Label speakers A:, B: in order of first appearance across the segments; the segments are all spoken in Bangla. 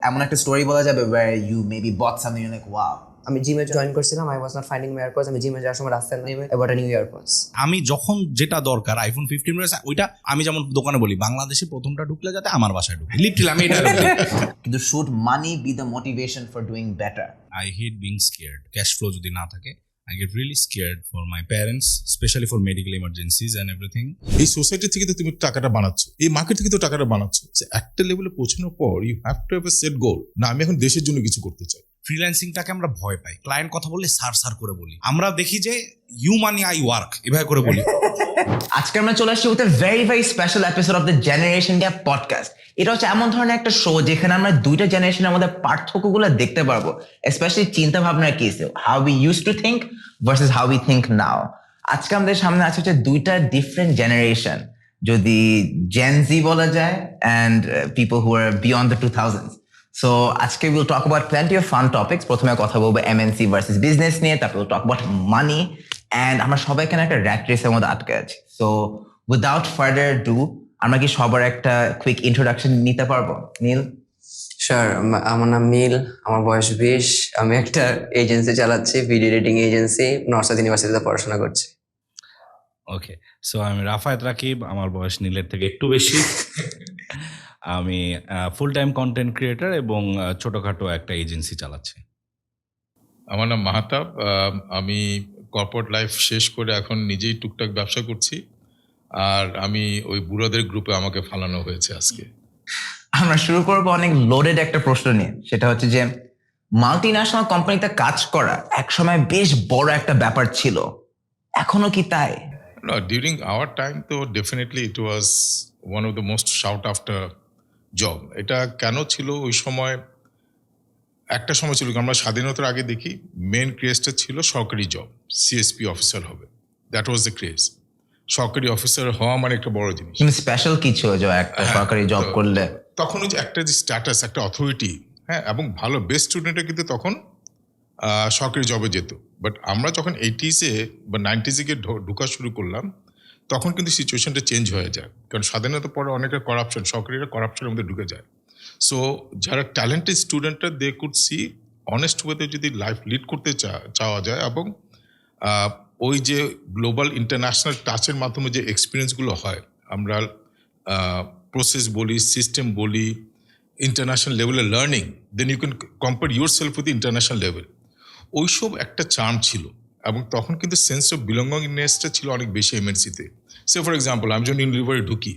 A: এমন একটা স্টোরি বলা যাবে where you maybe bought something you're like wow?
B: আমি জিমে জয়েন করছিলাম, I was not finding my AirPods. আমি জিমে যাওয়ার সময় রাস্তায় নেমে I bought a new AirPods.
C: আমি যখন যেটা দরকার আইফোন 15 রয়েছে ওইটা আমি যেমন দোকানে বলি বাংলাদেশে প্রথমটা ঢুকলে যাতে আমার বাসায় ঢুকে লিটারালি আমি এটা বলি।
A: কিন্তু should money be the motivation for doing better?
C: I hate being scared. Cash flow যদি না থাকে I get really scared for my parents, especially for medical emergencies and everything.
D: এই সোসাইটি থেকে তো তুমি টাকাটা বানাচ্ছ, এই মার্কেট থেকে তো টাকাটা বানাচ্ছ। একটা লেভেলে পৌঁছানোর পর you have to have a set goal, না আমি এখন দেশের জন্য কিছু করতে চাই।
C: ফ্রিল্যান্সিংটাকে আমরা ভয় পাই, ক্লায়েন্ট কথা বললে সার করে বলি, আমরা দেখি যে ইউ মানি আই ওয়ার্ক এভাবে করে বলি।
A: আজকে আমরা চলে আসছি with a very very special episode of the generation gap podcast. এটা হচ্ছে এমন ধরনের একটা শো যেখানে আমরা দুইটা জেনারেশনের মধ্যে পার্থক্যগুলো দেখতে পারবো, স্পেশালি চিন্তা ভাবনার কেসে, how we use to think versus how we think নাও। আজকে আমাদের সামনে আছে হচ্ছে দুইটা ডিফারেন্ট জেনারেশন, যদি জেনজি বলা যায় and people who are beyond the 2000s। So আজকে will talk about plenty of fun topics. প্রথমে কথা বলবো এমএনসি ভার্সেস বিজনেস নিয়ে, তারপর will talk about money, and আমরা সবাই এখানে একটা র্যাট রেসের মধ্যে আটকে আছি। সো উইদাউট ফার্দার ডু আমরা কি সবার একটা কুইক ইন্ট্রোডাকশন নিতে পারবো? নীল।
B: স্যার, আমার নাম নীল, আমার বয়স 20, আমি একটা এজেন্সি চালাচ্ছি, video editing agency, north south ইউনিভার্সিটিতে পড়াশোনা করছি।
C: ওকে, সো আমি রাফায়েত রাকিব, আমার বয়স নীলের থেকে একটু বেশি। আমি ফুল টাইম কন্টেন্ট ক্রিয়েটর এবং ছোটখাটো একটা এজেন্সি চালাচ্ছি।
D: আমার নাম মাহতাব, আমি কর্পোরেট লাইফ শেষ করে এখন নিজেই টুকটাক ব্যবসা করছি, আর আমি ওই বুড়োদের গ্রুপে আমাকে ফালানো হয়েছে আজকে।
A: আমরা শুরু করবো অনেক লোডেড একটা প্রশ্ন নিয়ে, সেটা হচ্ছে যে মাল্টি ন্যাশনাল কোম্পানিতে কাজ করা একসময় বেশ বড় একটা ব্যাপার ছিল, এখনো কি তাই?
D: No, during our time though definitely it was one of the most sought after job. এটা কেন ছিল ওই সময়? একটা সময় ছিল, আমরা স্বাধীনতার আগে দেখি মেন ক্রেজটা ছিল সরকারি জব, সিএসপি অফিসার হবে, দ্যাট ওয়াজ দ্য ক্রেজ। সরকারি অফিসার হওয়া মানে একটা বড় জিনিস।
A: কিন্তু স্পেশাল কি ছিল যে একটা সরকারি জব করলে?
D: তখন ওই যে একটা যে স্ট্যাটাস, একটা অথরিটি, হ্যাঁ, এবং ভালো বেস্ট স্টুডেন্টরা কিন্তু তখন সরকারি জবে যেত। বাট আমরা যখন 80s-এ বা 90s-এ গিয়ে ঢোকা শুরু করলাম, তখন কিন্তু সিচুয়েশনটা চেঞ্জ হয়ে যায়, কারণ স্বাধীনতার পরে অনেকের করাপশন, সরকারিরা করাপশনের মধ্যে ঢুকে যায়। সো যারা ট্যালেন্টেড স্টুডেন্টরা দে কুড সি অনেস্ট ওয়েতে যদি লাইফ লিড করতে চাওয়া যায়, এবং ওই যে গ্লোবাল ইন্টারন্যাশনাল টাচের মাধ্যমে যে এক্সপিরিয়েন্সগুলো হয়, আমরা প্রসেস বলি, সিস্টেম বলি, ইন্টারন্যাশনাল লেভেলের learning, then you can compare yourself with international level. ওইসব একটা চার্ম ছিল, এবং তখন কিন্তু সেন্স অফ বিলঙ্গিংনেসটা ছিল অনেক বেশি এমএনসিতে। সে ফর এক্সাম্পল, আমি যখন ইউনিলিভারে ঢুকি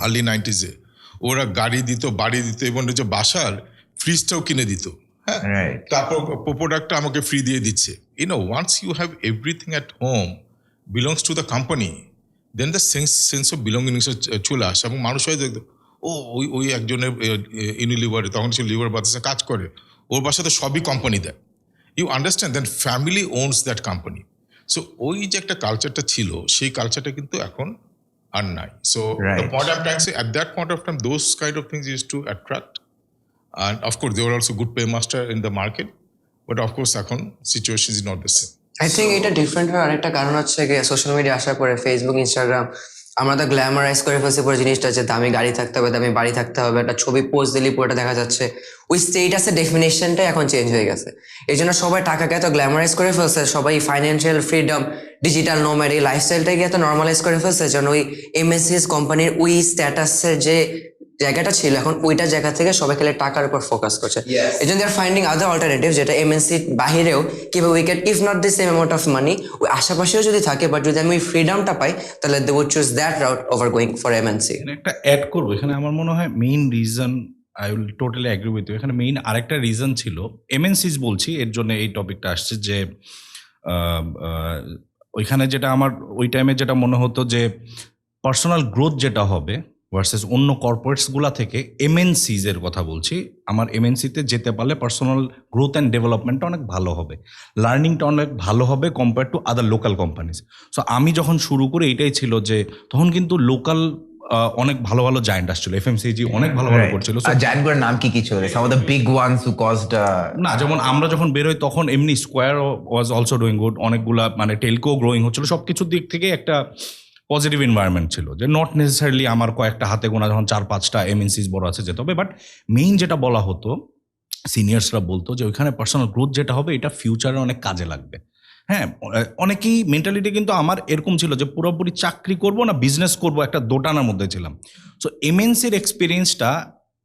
D: আর্লি 90s-এ, ওরা গাড়ি দিত, বাড়ি দিত, এবং যে বাসার ফ্রিজটাও কিনে দিত, হ্যাঁ, তারপর প্রোডাক্টটা আমাকে ফ্রি দিয়ে দিচ্ছে। Once you have everything at home belongs to the company, then the sense of belongings চলে আসে, এবং মানুষ হয়তো ওই একজনের ইউনিলিভারে, তখন সে লিভার বাতাসে কাজ করে, ওর বাসাতে সবই কোম্পানি দেয়। You understand, then family owns that company. So ওই যে একটা কালচারটা ছিল, সেই কালচারটা কিন্তু এখন আর নাই। So the point I'm trying to say, at that point of time, those kind of things used to attract, and of course they were also good paymaster in the market, but of course এখন situation is not the same.
B: I think এটা ডিফারেন্ট হওয়ার আরেকটা কারণ হচ্ছে গিয়ে সোশ্যাল মিডিয়া আসার পরে, ফেসবুক, ইনস্টাগ্রাম, আমরা তো গ্ল্যামারাইজ করে ফেলছি পুরো জিনিসটা, যে দামি গাড়ি থাকতে হবে, দামি বাড়ি থাকতে হবে, একটা ছবি পোস্ট দিলেই পুরোটা দেখা যাচ্ছে। ওই স্টেটাসের ডেফিনেশনটাই এখন চেঞ্জ হয়ে গেছে। এই জন্য সবাই টাকাকে এত গ্ল্যামারাইজ করে ফেলছে, সবাই ফাইন্যান্সিয়াল ফ্রিডম, ডিজিটাল নোম্যাড, এই লাইফস্টাইলটাকে এত নর্মালাইজ করে ফেলছে, যেন ওই এমএনসিএস কোম্পানির ওই স্ট্যাটাসের যে জায়গাটা ছিল, এখন ওইটা জায়গা থেকে সবাই খেলে টাকার উপর ফোকাস করছে। এই জন্য দে আর ফাইন্ডিং আদার অল্টারনেটিভ, যেটা এমএনসির বাহিরেও কিভাবে we can, if not the same amount of money, ওই আশেপাশেও যদি থাকে, বাট যদি আমি ওই ফ্রিডমটা পাই, তাহলে they would choose that route over going for MNC.
C: একটা অ্যাড করবো এখানে, আমার মনে হয় main reason, I will totally agree with you, এখানে মেইন আরেকটা রিজন ছিল এমএনসিস বলছি, এর জন্য এই টপিকটা আসছে যে ওইখানে যেটা আমার ওই টাইমে যেটা মনে হতো যে পার্সোনাল গ্রোথ যেটা হবে ভার্সেস অন্য কর্পোরেটসগুলা থেকে, এমএনসিজ এর কথা বলছি, আমার এমএনসিতে যেতে পারলে পার্সোনাল গ্রোথ অ্যান্ড ডেভেলপমেন্টটা অনেক ভালো হবে, লার্নিংটা অনেক ভালো হবে compare to other local companies. So আমি যখন শুরু করি এটাই ছিল যে তখন কিন্তু লোকাল অনেক ভালো ভালো জায়ান্ট আসছিল, এফএমসিজি অনেক ভালো ভালো করছিল।
A: জায়ান্টগুলোর নাম কি কি ছিল? Some of the big ones who caused,
C: না, যেমন আমরা যখন বেরোই তখন এমনি Square was also doing good, অনেকগুলা মানে টেলকো গ্রোয়িং হচ্ছিল, সবকিছুর দিক থেকে একটা পজিটিভ এনভায়রনমেন্ট ছিল, যে নট নেসেসারিলি আমার কয়েকটা হাতে গোনা যখন 4-5টা এমএনসিস বড় আছে যেতে হবে, বাট মেইন যেটা বলা হতো সিনিয়র্সরা বলতো যে ওইখানে পার্সোনাল গ্রোথ যেটা হবে এটা ফিউচারে অনেক কাজে লাগবে। হ্যাঁ, অনেকেই মেন্টালিটি কিন্তু আমার এরকম ছিল যে পুরোপুরি চাকরি করব না বিজনেস করব, একটা দোটানার মধ্যে ছিলাম। সো এমএনসির এক্সপিরিয়েন্সটা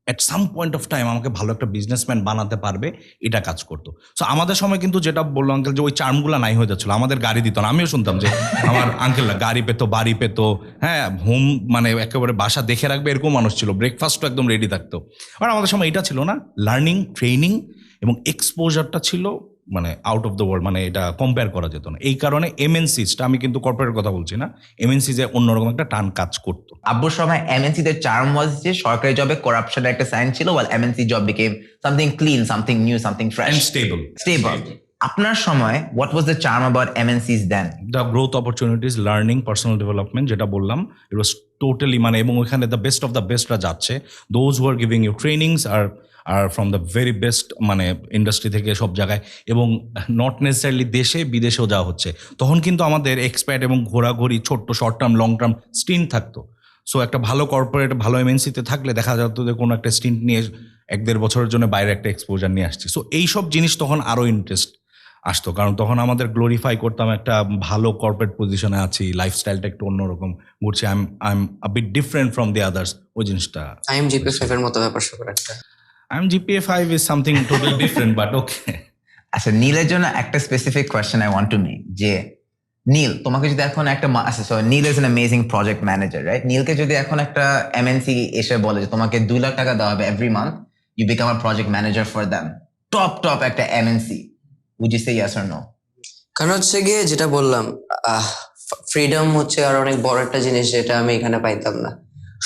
C: at some point of time আমাকে ভালো একটা বিজনেসম্যান বানাতে পারবে, এটা কাজ করতো। সো আমাদের সময় কিন্তু যেটা বললো আঙ্কেল যে ওই চার্মগুলো নাই হয়ে যাচ্ছিলো, আমাদের গাড়ি দিত না। আমিও শুনতাম যে আমার আঙ্কেলরা গাড়ি পেতো, বাড়ি পেতো, হ্যাঁ, হোম মানে একেবারে বাসা দেখে রাখবে এরকম মানুষ ছিল, ব্রেকফাস্টও একদম রেডি থাকতো। আর আমাদের সময় এটা ছিল না, লার্নিং, ট্রেনিং এবং এক্সপোজারটা ছিল মানে আউট অফ দ্য ওয়ার্ল্ড, মানে এটা কম্পেয়ার করা যেত না। এই কারণে এমএনসিসটা, আমি কিন্তু কর্পোরেটের কথা বলছি না, এমএনসিসে অন্যরকম একটা টান কাজ করতো।
A: আব্বুর সময় এমএনসি দের চার্ম ওয়াজ যে সরকারি জবে করাপশনের একটা সাইন ছিল, well MNC job became something clean, something new, something fresh,
C: And stable.
A: Stable. আপনার সময় what was the charm about MNCs then?
C: The growth opportunities, learning, personal development, যেটা বললাম, ইট ওয়াজ টোটালি মানে, এবং ওইখানে দ্য বেস্ট অফ দ্য বেস্টরা যাচ্ছে। Those who are giving you trainings are from the very best মানে ইন্ডাস্ট্রি থেকে সব জায়গায়, এবং নট নেসেসারিলি দেশে বিদেশেও যাওয়া হচ্ছে। তখন কিন্তু আমাদের এক্সপ্যাট এবং ঘোরাঘুরি, ছোট্ট short term long term stint থাকতো। সো একটা ভালো কর্পোরেট, ভালো এমএনসিতে থাকলে দেখা যেত যে কোনো একটা স্টিন্ট নিয়ে 1-1.5 বছরের জন্য বাইরে একটা এক্সপোজার নিয়ে আসছি। সো এইসব জিনিস তখন আরও ইন্টারেস্ট আসতো, কারণ তখন আমাদের গ্লোরিফাই করতাম একটা ভালো কর্পোরেট পজিশনে আছি, লাইফস্টাইলটা একটু অন্যরকম ঘুরছে, I am a bit different from the others, ওই জিনিসটা।
B: IMGP5 এর মতো ব্যাপার স্যাপার একটা।
C: IMGP5 is something totally different, but okay.
A: আচ্ছা, নীলের জন্য একটা specific question I want to make, যে নীল, তোমাকে যদি এখন একটা Neel is an amazing project manager, right? নীলকে যদি এখন একটা এমএনসি এসে বলে যে তোমাকে 2 লাখ টাকা দেওয়া হবে every month, you become a project manager for them, top একটা MNC, would you say yes or no?
B: কারণ হচ্ছে গিয়ে যেটা বললাম, ফ্রিডম হচ্ছে আর অনেক বড় একটা জিনিস যেটা আমি এখানে পাইতাম না।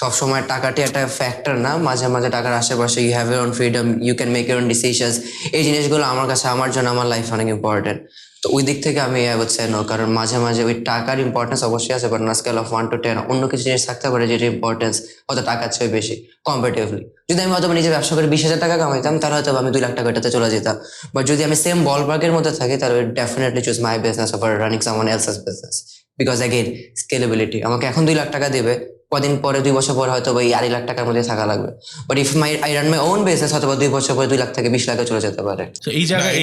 B: সবসময় টাকাটি একটা ফ্যাক্টর না, মাঝে মাঝে টাকার আশেপাশে you have your own freedom, you can make your own decisions. এই জিনিসগুলো আমার কাছে, আমার জন্য, আমার লাইফ অনেক ইম্পর্টেন্ট। তো ওই দিক থেকে আমি হচ্ছে নো, কারণ মাঝে মাঝে ওই টাকার ইম্পর্টেন্স অবশ্যই আছে, বাট না স্কেল অফ 1 to 10 অন্য কিছু জিনিস থাকতে পারে যেটা ইম্পর্টেন্স হয়তো টাকার চেয়ে বেশি কম্পারেটিভলি। যদি আমি হয়তো নিজে ব্যবসা করে 20,000 টাকা কামাইতাম, তাহলে হয়তো আমি 2 লাখ টাকা এটাতে চলে যেতাম। বাট যদি আমি সেম বল পার্কের মধ্যে থাকি, তাহলে definitely choose my business over running someone else's business, because again scalability. আমাকে এখন 2 লাখ টাকা দেবে, কদিন পরে 2 বছর পরে হয়তো ওই 2.5 লাখ টাকার মধ্যে থাকা লাগবে। But if I run my own business, হয়তো 2 বছর পরে 2 লাখ থেকে 20 লাখে চলে যেতে পারে।
C: So এই জায়গায়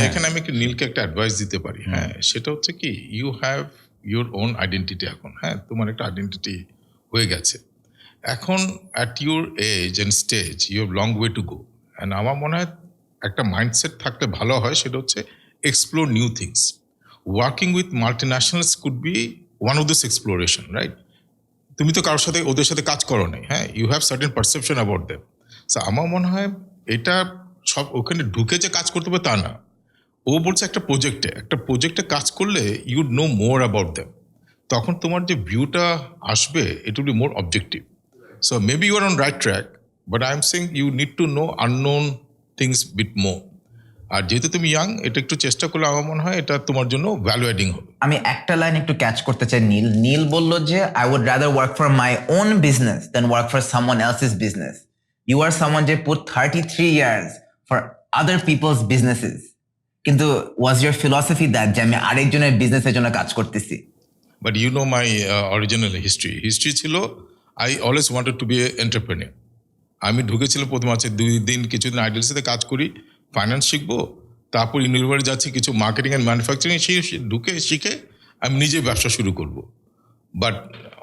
D: এখানে আমি নীলকে একটা অ্যাডভাইস দিতে পারি। হ্যাঁ, সেটা হচ্ছে কি, you have your own identity এখন। হ্যাঁ, তোমার একটা আইডেন্টিটি হয়ে গেছে এখন। At your age and stage you have long way to go. And আমার মনে হয় একটা মাইন্ডসেট থাকলে ভালো হয়, সেটা হচ্ছে explore new things. Working with multinationals could be one of this exploration, right? তুমি তো কারোর সাথে, ওদের সাথে কাজ করো নাই। হ্যাঁ, you have certain perception about them. So আমার মনে হয় এটা সব ওখানে ঢুকে যে কাজ করতে হবে তা না। ও বলছে একটা প্রজেক্টে কাজ করলে you know more about them, তখন তোমার যে ভিউটা আসবে it will be more objective. So maybe you are on right track, but I am saying you need to know unknown things bit more. আর যেহেতু তুমি ইয়াং, এটা একটু চেষ্টা করলে আমার মনে হয় এটা তোমার জন্য ভ্যালু অ্যাডিং হবে।
A: আমি একটা লাইন একটু ক্যাচ করতে চাই। নীল বলল যে I would rather work for my own business than work for someone else's business. You are someone যে put 33 years for other people's businesses, কিন্তু ওয়াজ ইউর ফিলসফি দ্যাট যে আমি আরেকজনের বিজনেসের জন্য কাজ করতেছি?
D: But you know my original history ছিল I always wanted to be a entrepreneur. আমি ঢুকেছিলাম প্রথম আছে 2 দিন কিছুদিন আইডিয়ালসিতে কাজ করি, ফাইন্যান্স শিখবো, তারপর ইউনিভার্সিটি যাচ্ছি কিছু মার্কেটিং অ্যান্ড ম্যানুফ্যাকচারিং ঢুকে শিখে আমি নিজে ব্যবসা শুরু করব। বাট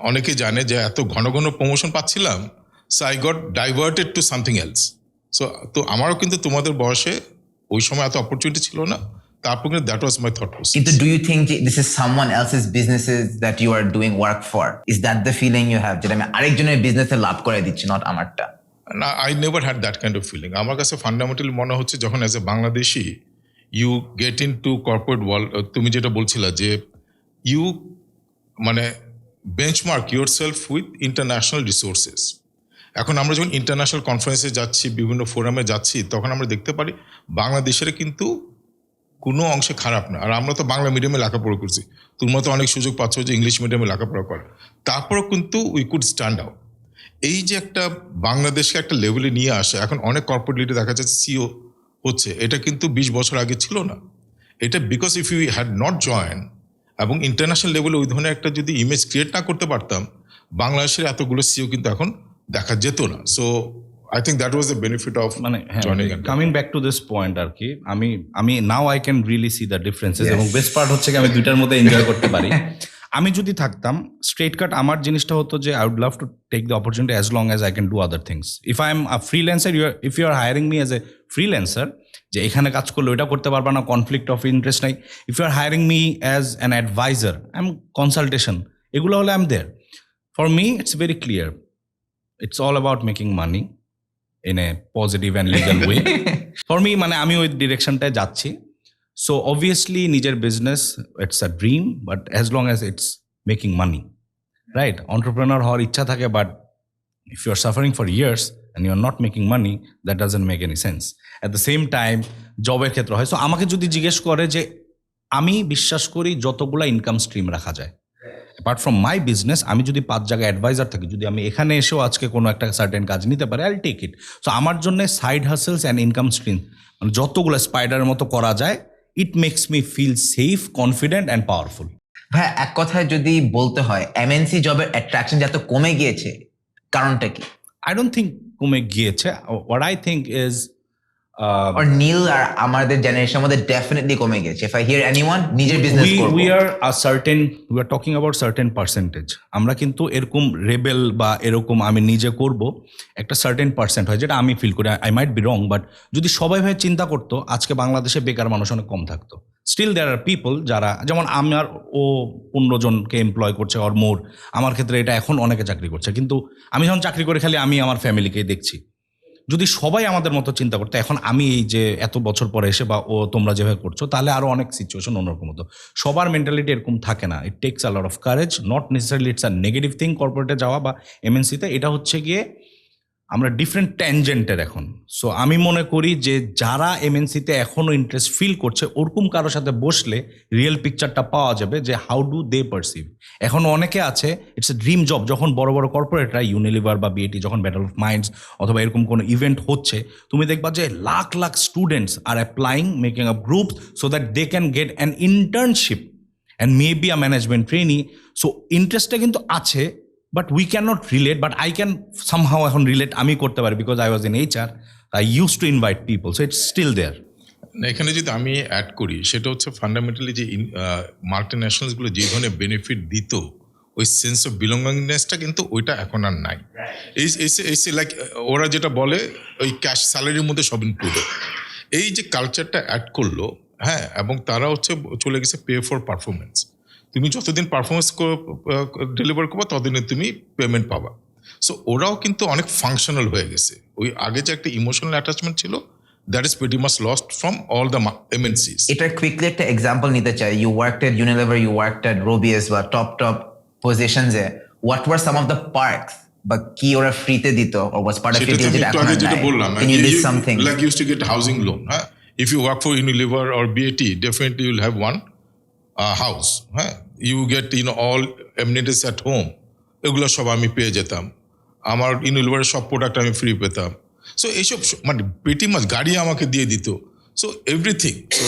D: অনেকে জানে যে এত ঘন ঘন প্রমোশন পাচ্ছিলাম, so I got diverted to something else. So তো আমারও কিন্তু তোমাদের বয়সে ওই সময় এত অপরচুনিটি ছিল না, তারপর কিন্তু that was my thought process.
A: কিন্তু do you think this is someone else's businesses that you are doing work for? Is that the feeling you have, যেটা আমি আরেকজনের বিজনেসে লাভ করে দিচ্ছি, নট আমারটা?
D: না, I never had that kind of feeling. আমার কাছে ফান্ডামেন্টালি মনে হচ্ছে যখন as a Bangladeshi you get into corporate world, তুমি যেটা বলছিলা যে ইউ মানে benchmark yourself with international resources. এখন আমরা যখন ইন্টারন্যাশনাল কনফারেন্সে যাচ্ছি, বিভিন্ন ফোরামে যাচ্ছি, তখন আমরা দেখতে পারি বাংলাদেশের কিন্তু কোনো অংশে খারাপ না। আর আমরা তো বাংলা মিডিয়ামে লেখাপড়া করছি, তোমরা তো অনেক সুযোগ পাচ্ছ যে ইংলিশ মিডিয়ামে লেখাপড়া করা, তারপরেও কিন্তু উই কুড স্ট্যান্ড আউট। এই যে একটা বাংলাদেশকে একটা লেভেলে নিয়ে আসে, এখন অনেক কর্পোরেট লিডার দেখা যাচ্ছে সিও হচ্ছে, এটা কিন্তু 20 বছর আগে ছিল না। এটা because if you had not join এবং ইন্টারন্যাশনাল লেভেলে ওই ধরনের একটা যদি ইমেজ ক্রিয়েট না করতে পারতাম, বাংলাদেশের এতগুলো সিও কিন্তু এখন দেখা যেত না। So I think that was the benefit of
C: মানে
D: joining.
C: Coming back to this point আর কি, আমি now I can really see the differences, এবং বেস্ট পার্ট হচ্ছে কি আমি দুইটার মধ্যে এনজয় করতে পারি। আমি যদি থাকতাম স্ট্রেট কাট, আমার জিনিসটা হতো যে I would love to take the opportunity as long as I can do other things. If I am a freelancer, if you are hiring me as a freelancer, যে এখানে কাজ করলে ওইটা করতে পারবা না, কনফ্লিক্ট অফ ইন্টারেস্ট নাই। If you are hiring me as an adviser, I am consultation, এগুলো হলে I am there. For me it's very clear, it's all about making money in a positive and legal way. For me মানে আমি ওই ডিরেকশনটায় যাচ্ছি। সো অবভিয়াসলি নিজের business it's a dream, but as long as it's making money, right? Entrepreneur হওয়ার ইচ্ছা থাকে, but if you are suffering for years and you are not making money, that doesn't make any sense. At the same time জবের ক্ষেত্রে হয়। সো আমাকে যদি জিজ্ঞেস করে যে আমি বিশ্বাস করি যতগুলা ইনকাম স্ট্রিম রাখা যায়, অ্যাপার্ট ফ্রম মাই বিজনেস, আমি যদি 5 জায়গায় অ্যাডভাইজার থাকি, যদি আমি এখানে এসেও আজকে কোনো একটা সার্টেন কাজ নিতে পারি, I will take it. So আমার জন্য side hustles and income stream মানে যতগুলো স্পাইডারের মতো করা যায়, it makes me feel safe, confident and powerful.
A: ভাই এক কথায় যদি বলতে হয় এমএনসি জবের অ্যাট্রাকশন যত কমে গিয়েছে, কারণটা কি?
C: আই ডোন্ট থিঙ্ক কমে গিয়েছে। হোয়াট আই থিঙ্ক ইজ
A: আর নীল আর আমাদের জেনারেশনের মধ্যে ডেফিনেটলি কমে গেছে। ইফ আই হিয়ার এনিওয়ান নিজের বিজনেস করব,
C: we are talking about certain percentage. আমরা কিন্তু এরকম রেবেল বা এরকম আমি নিজে করব একটা সার্টেন পার্সেন্ট হয়, যেটা আমি ফিল করি। I might be wrong, but যদি সবাই ভাই চিন্তা করতো, আজকে বাংলাদেশে বেকার মানুষ অনেক কম থাকতো। স্টিল দেয়ার আর পিপল যারা, যেমন আমার ও 15 জনকে এমপ্লয় করছে অর মোর, আমার ক্ষেত্রে এটা এখন অনেকে চাকরি করছে, কিন্তু আমি যখন চাকরি করে খালি আমি আমার ফ্যামিলিকেই দেখছি। যদি সবাই আমাদের মতো চিন্তা করতো, এখন আমি এই যে এত বছর পরে এসে বা ও তোমরা যেভাবে করছো, তাহলে আরো অনেক সিচুয়েশন অন্যরকম হতো। সবার মেন্টালিটি এরকম থাকে না। It takes a lot of courage, not necessarily it's a negative thing কর্পোরেটে যাওয়া বা এমএনসিতে। এটা হচ্ছে গিয়ে আমরা ডিফারেন্ট ট্যানজেন্টের এখন। সো আমি মনে করি যে যারা এমএনসিতে এখনও ইন্টারেস্ট ফিল করছে, ওরকম কারোর সাথে বসলে রিয়েল পিকচারটা পাওয়া যাবে যে হাউ ডু দে পারসিভ। এখন অনেকে আছে ইটস এ ড্রিম জব, যখন বড় বড় কর্পোরেটরা ইউনিলিভার বা বিএটি যখন ব্যাটল অফ মাইন্ডস অথবা এরকম কোনো ইভেন্ট হচ্ছে, তুমি দেখবা যে lakh lakh students are applying, making up group so that they can get an internship and may be a management trainee. So ইন্টারেস্টটা কিন্তু আছে, but we cannot relate, but I can somehow এখন relate আমি করতে পারি, because I was in HR, I used to invite people, so it's still there.
D: এখানে যদি আমি অ্যাড করি, সেটা হচ্ছে ফান্ডামেন্টালি যে মাল্টিন্যাশনালসগুলো যে ধরনের বেনিফিট দিত, ওই সেন্স অফ বিলঙ্গিংনেসটা কিন্তু ওইটা এখন আর নাই। এই লাইক ওরা যেটা বলে ওই ক্যাশ স্যালারির মধ্যে সব ইনক্লুডেড, এই যে কালচারটা অ্যাড করলো, হ্যাঁ, এবং তারা হচ্ছে চলে গেছে পে ফর পারফরমেন্স। তুমি যতদিন পারফরমেন্স ডেলিভার করবো ততদিনে তুমি পেমেন্ট পাবা। সো ওরাও কিন্তু অনেক ফাংশনাল হয়ে গেছে। ওই আগে যে একটা ইমোশনাল অ্যাটাচমেন্ট ছিল, that is pretty much lost from all the MNCs.
A: এটা কুইকলি একটা এক্সাম্পল নিতে চাই। You worked at Unilever, you worked at রোবিয়াস বা টপ পজিশনসে, what were some of the perks, বা কি ওরা ফ্রিতে দিত or was part of it যেটা এখন আর নাই? Can you list something?
D: Like you used to get housing loan, huh? If you work for Unilever or BAT, definitely you'll have one house, huh? You get all amenities at home. এগুলো সব আমি পেয়ে যেতাম। আমার ইউনিলিভারের সব প্রোডাক্ট আমি ফ্রি পেতাম। সো এইসব মানে প্রিটি মাচ গাড়ি আমাকে দিয়ে দিত। So everything. সো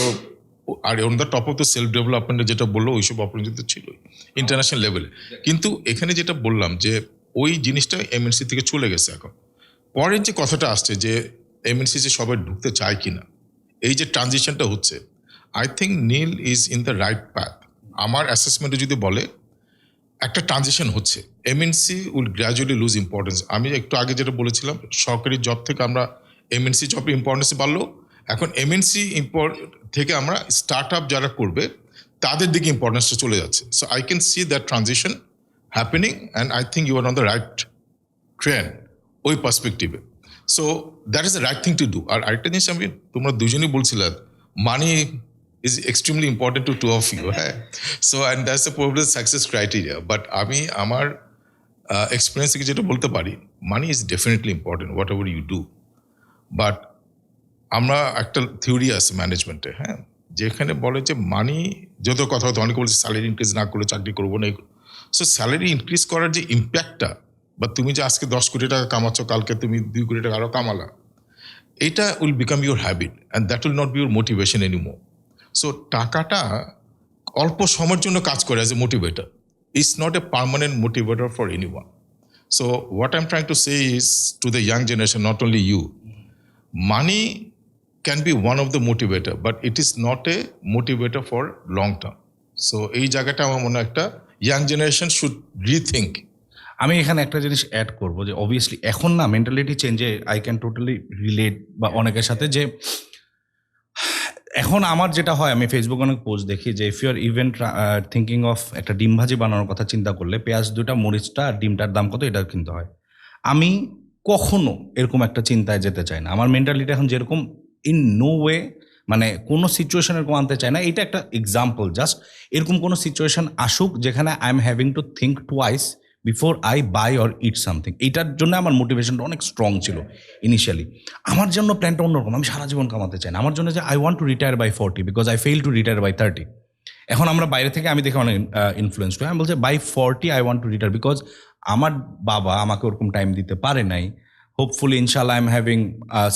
D: আর on the top of the self ডেভেলপমেন্টে যেটা বললো, ওইসব অপরচুনিটি তো ছিলই ইন্টারন্যাশনাল লেভেলে। কিন্তু এখানে যেটা বললাম যে ওই জিনিসটা এমএনসি থেকে চলে গেছে। এখন পরের যে কথাটা আসছে যে এমএনসি যে সবাই ঢুকতে চায় কিনা, এই যে ট্রানজিশনটা হচ্ছে, I think Neel is in the right path. আমার অ্যাসেসমেন্টে যদি বলে একটা ট্রানজিশন হচ্ছে, MNC will gradually lose importance. আমি একটু আগে যেটা বলেছিলাম, সরকারি জব থেকে আমরা এমএনসি জবের ইম্পর্টেন্স বাড়লো, এখন এমএনসি থেকে আমরা স্টার্ট আপ যারা করবে তাদের দিকে ইম্পর্টেন্সটা চলে যাচ্ছে। So I can see that transition happening, and I think you are on the right trend ওই পার্সপেক্টিভে। So that is the right thing to do. আর আরেকটা জিনিস আমি তোমরা দুজনেই বলছিলে, money is extremely important to of you, হ্যাঁ। So and that's the problem success criteria. But আমি আমার এক্সপিরিয়েন্স থেকে যেটা বলতে পারি, money is definitely important whatever you do. But আমরা একটা থিওরি আছে ম্যানেজমেন্টে, হ্যাঁ, যেখানে বলে যে মানি যত কথা হতো, অনেকে বলছে স্যালারি ইনক্রিজ না করলে চাকরি করবো না। সো স্যালারি ইনক্রিজ করার যে ইম্প্যাক্টটা, বা তুমি যে আজকে 10 কোটি টাকা কামাচ্ছ, কালকে তুমি 2 কোটি টাকা আরও কামালা, এটা will become your habit and that will not B your motivation anymore. So টাকাটা অল্প সময়ের জন্য কাজ করে as a motivator, it's not a permanent motivator for anyone. So what I'm trying to say is to the young generation, not only you, money can be one of the motivator, but it is not a motivator for long term. So এই জায়গাটা আমার মনে হয় একটা ইয়াং জেনারেশন শুড রিথিঙ্ক.
C: আমি এখানে একটা জিনিস অ্যাড করব যে অবভিয়াসলি এখন না মেন্টালিটি চেঞ্জে আই ক্যান টোটালি রিলেট বা অনেকের সাথে যে এখন আমার যেটা হয় আমি ফেসবুকে অনেক পোস্ট দেখি যে if you are even thinking of একটা ডিম ভাজি বানানোর কথা চিন্তা করলে পেঁয়াজ দুটা মরিচটা আর ডিমটার দাম কত এটা কিনতে হয়। আমি কখনো এরকম একটা চিন্তায় যেতে চাই না। আমার মেন্টালিটি এখন যেরকম ইন নো ওয়ে মানে কোনো সিচুয়েশন এরকম আনতে চায় না। এটা একটা এক্সাম্পল জাস্ট, এরকম কোনো সিচুয়েশন আসুক যেখানে I am having to think twice before I buy or eat something. এইটার জন্য আমার মোটিভেশনটা অনেক স্ট্রং ছিল ইনিশিয়ালি। আমার জন্য প্ল্যানটা অন্যরকম, আমি সারা জীবন কামাতে চাই না। আমার জন্য যে I want to retire by 40 because I fail to retire by 30। এখন আমরা বাইরে থেকে আমি দেখে অনেক ইনফ্লুয়েন্সড হই, আমি বলছি by 40 I want to retire because আমার বাবা আমাকে ওরকম টাইম দিতে পারে নাই। হোপফুলি ইনশাল্লাহ I am having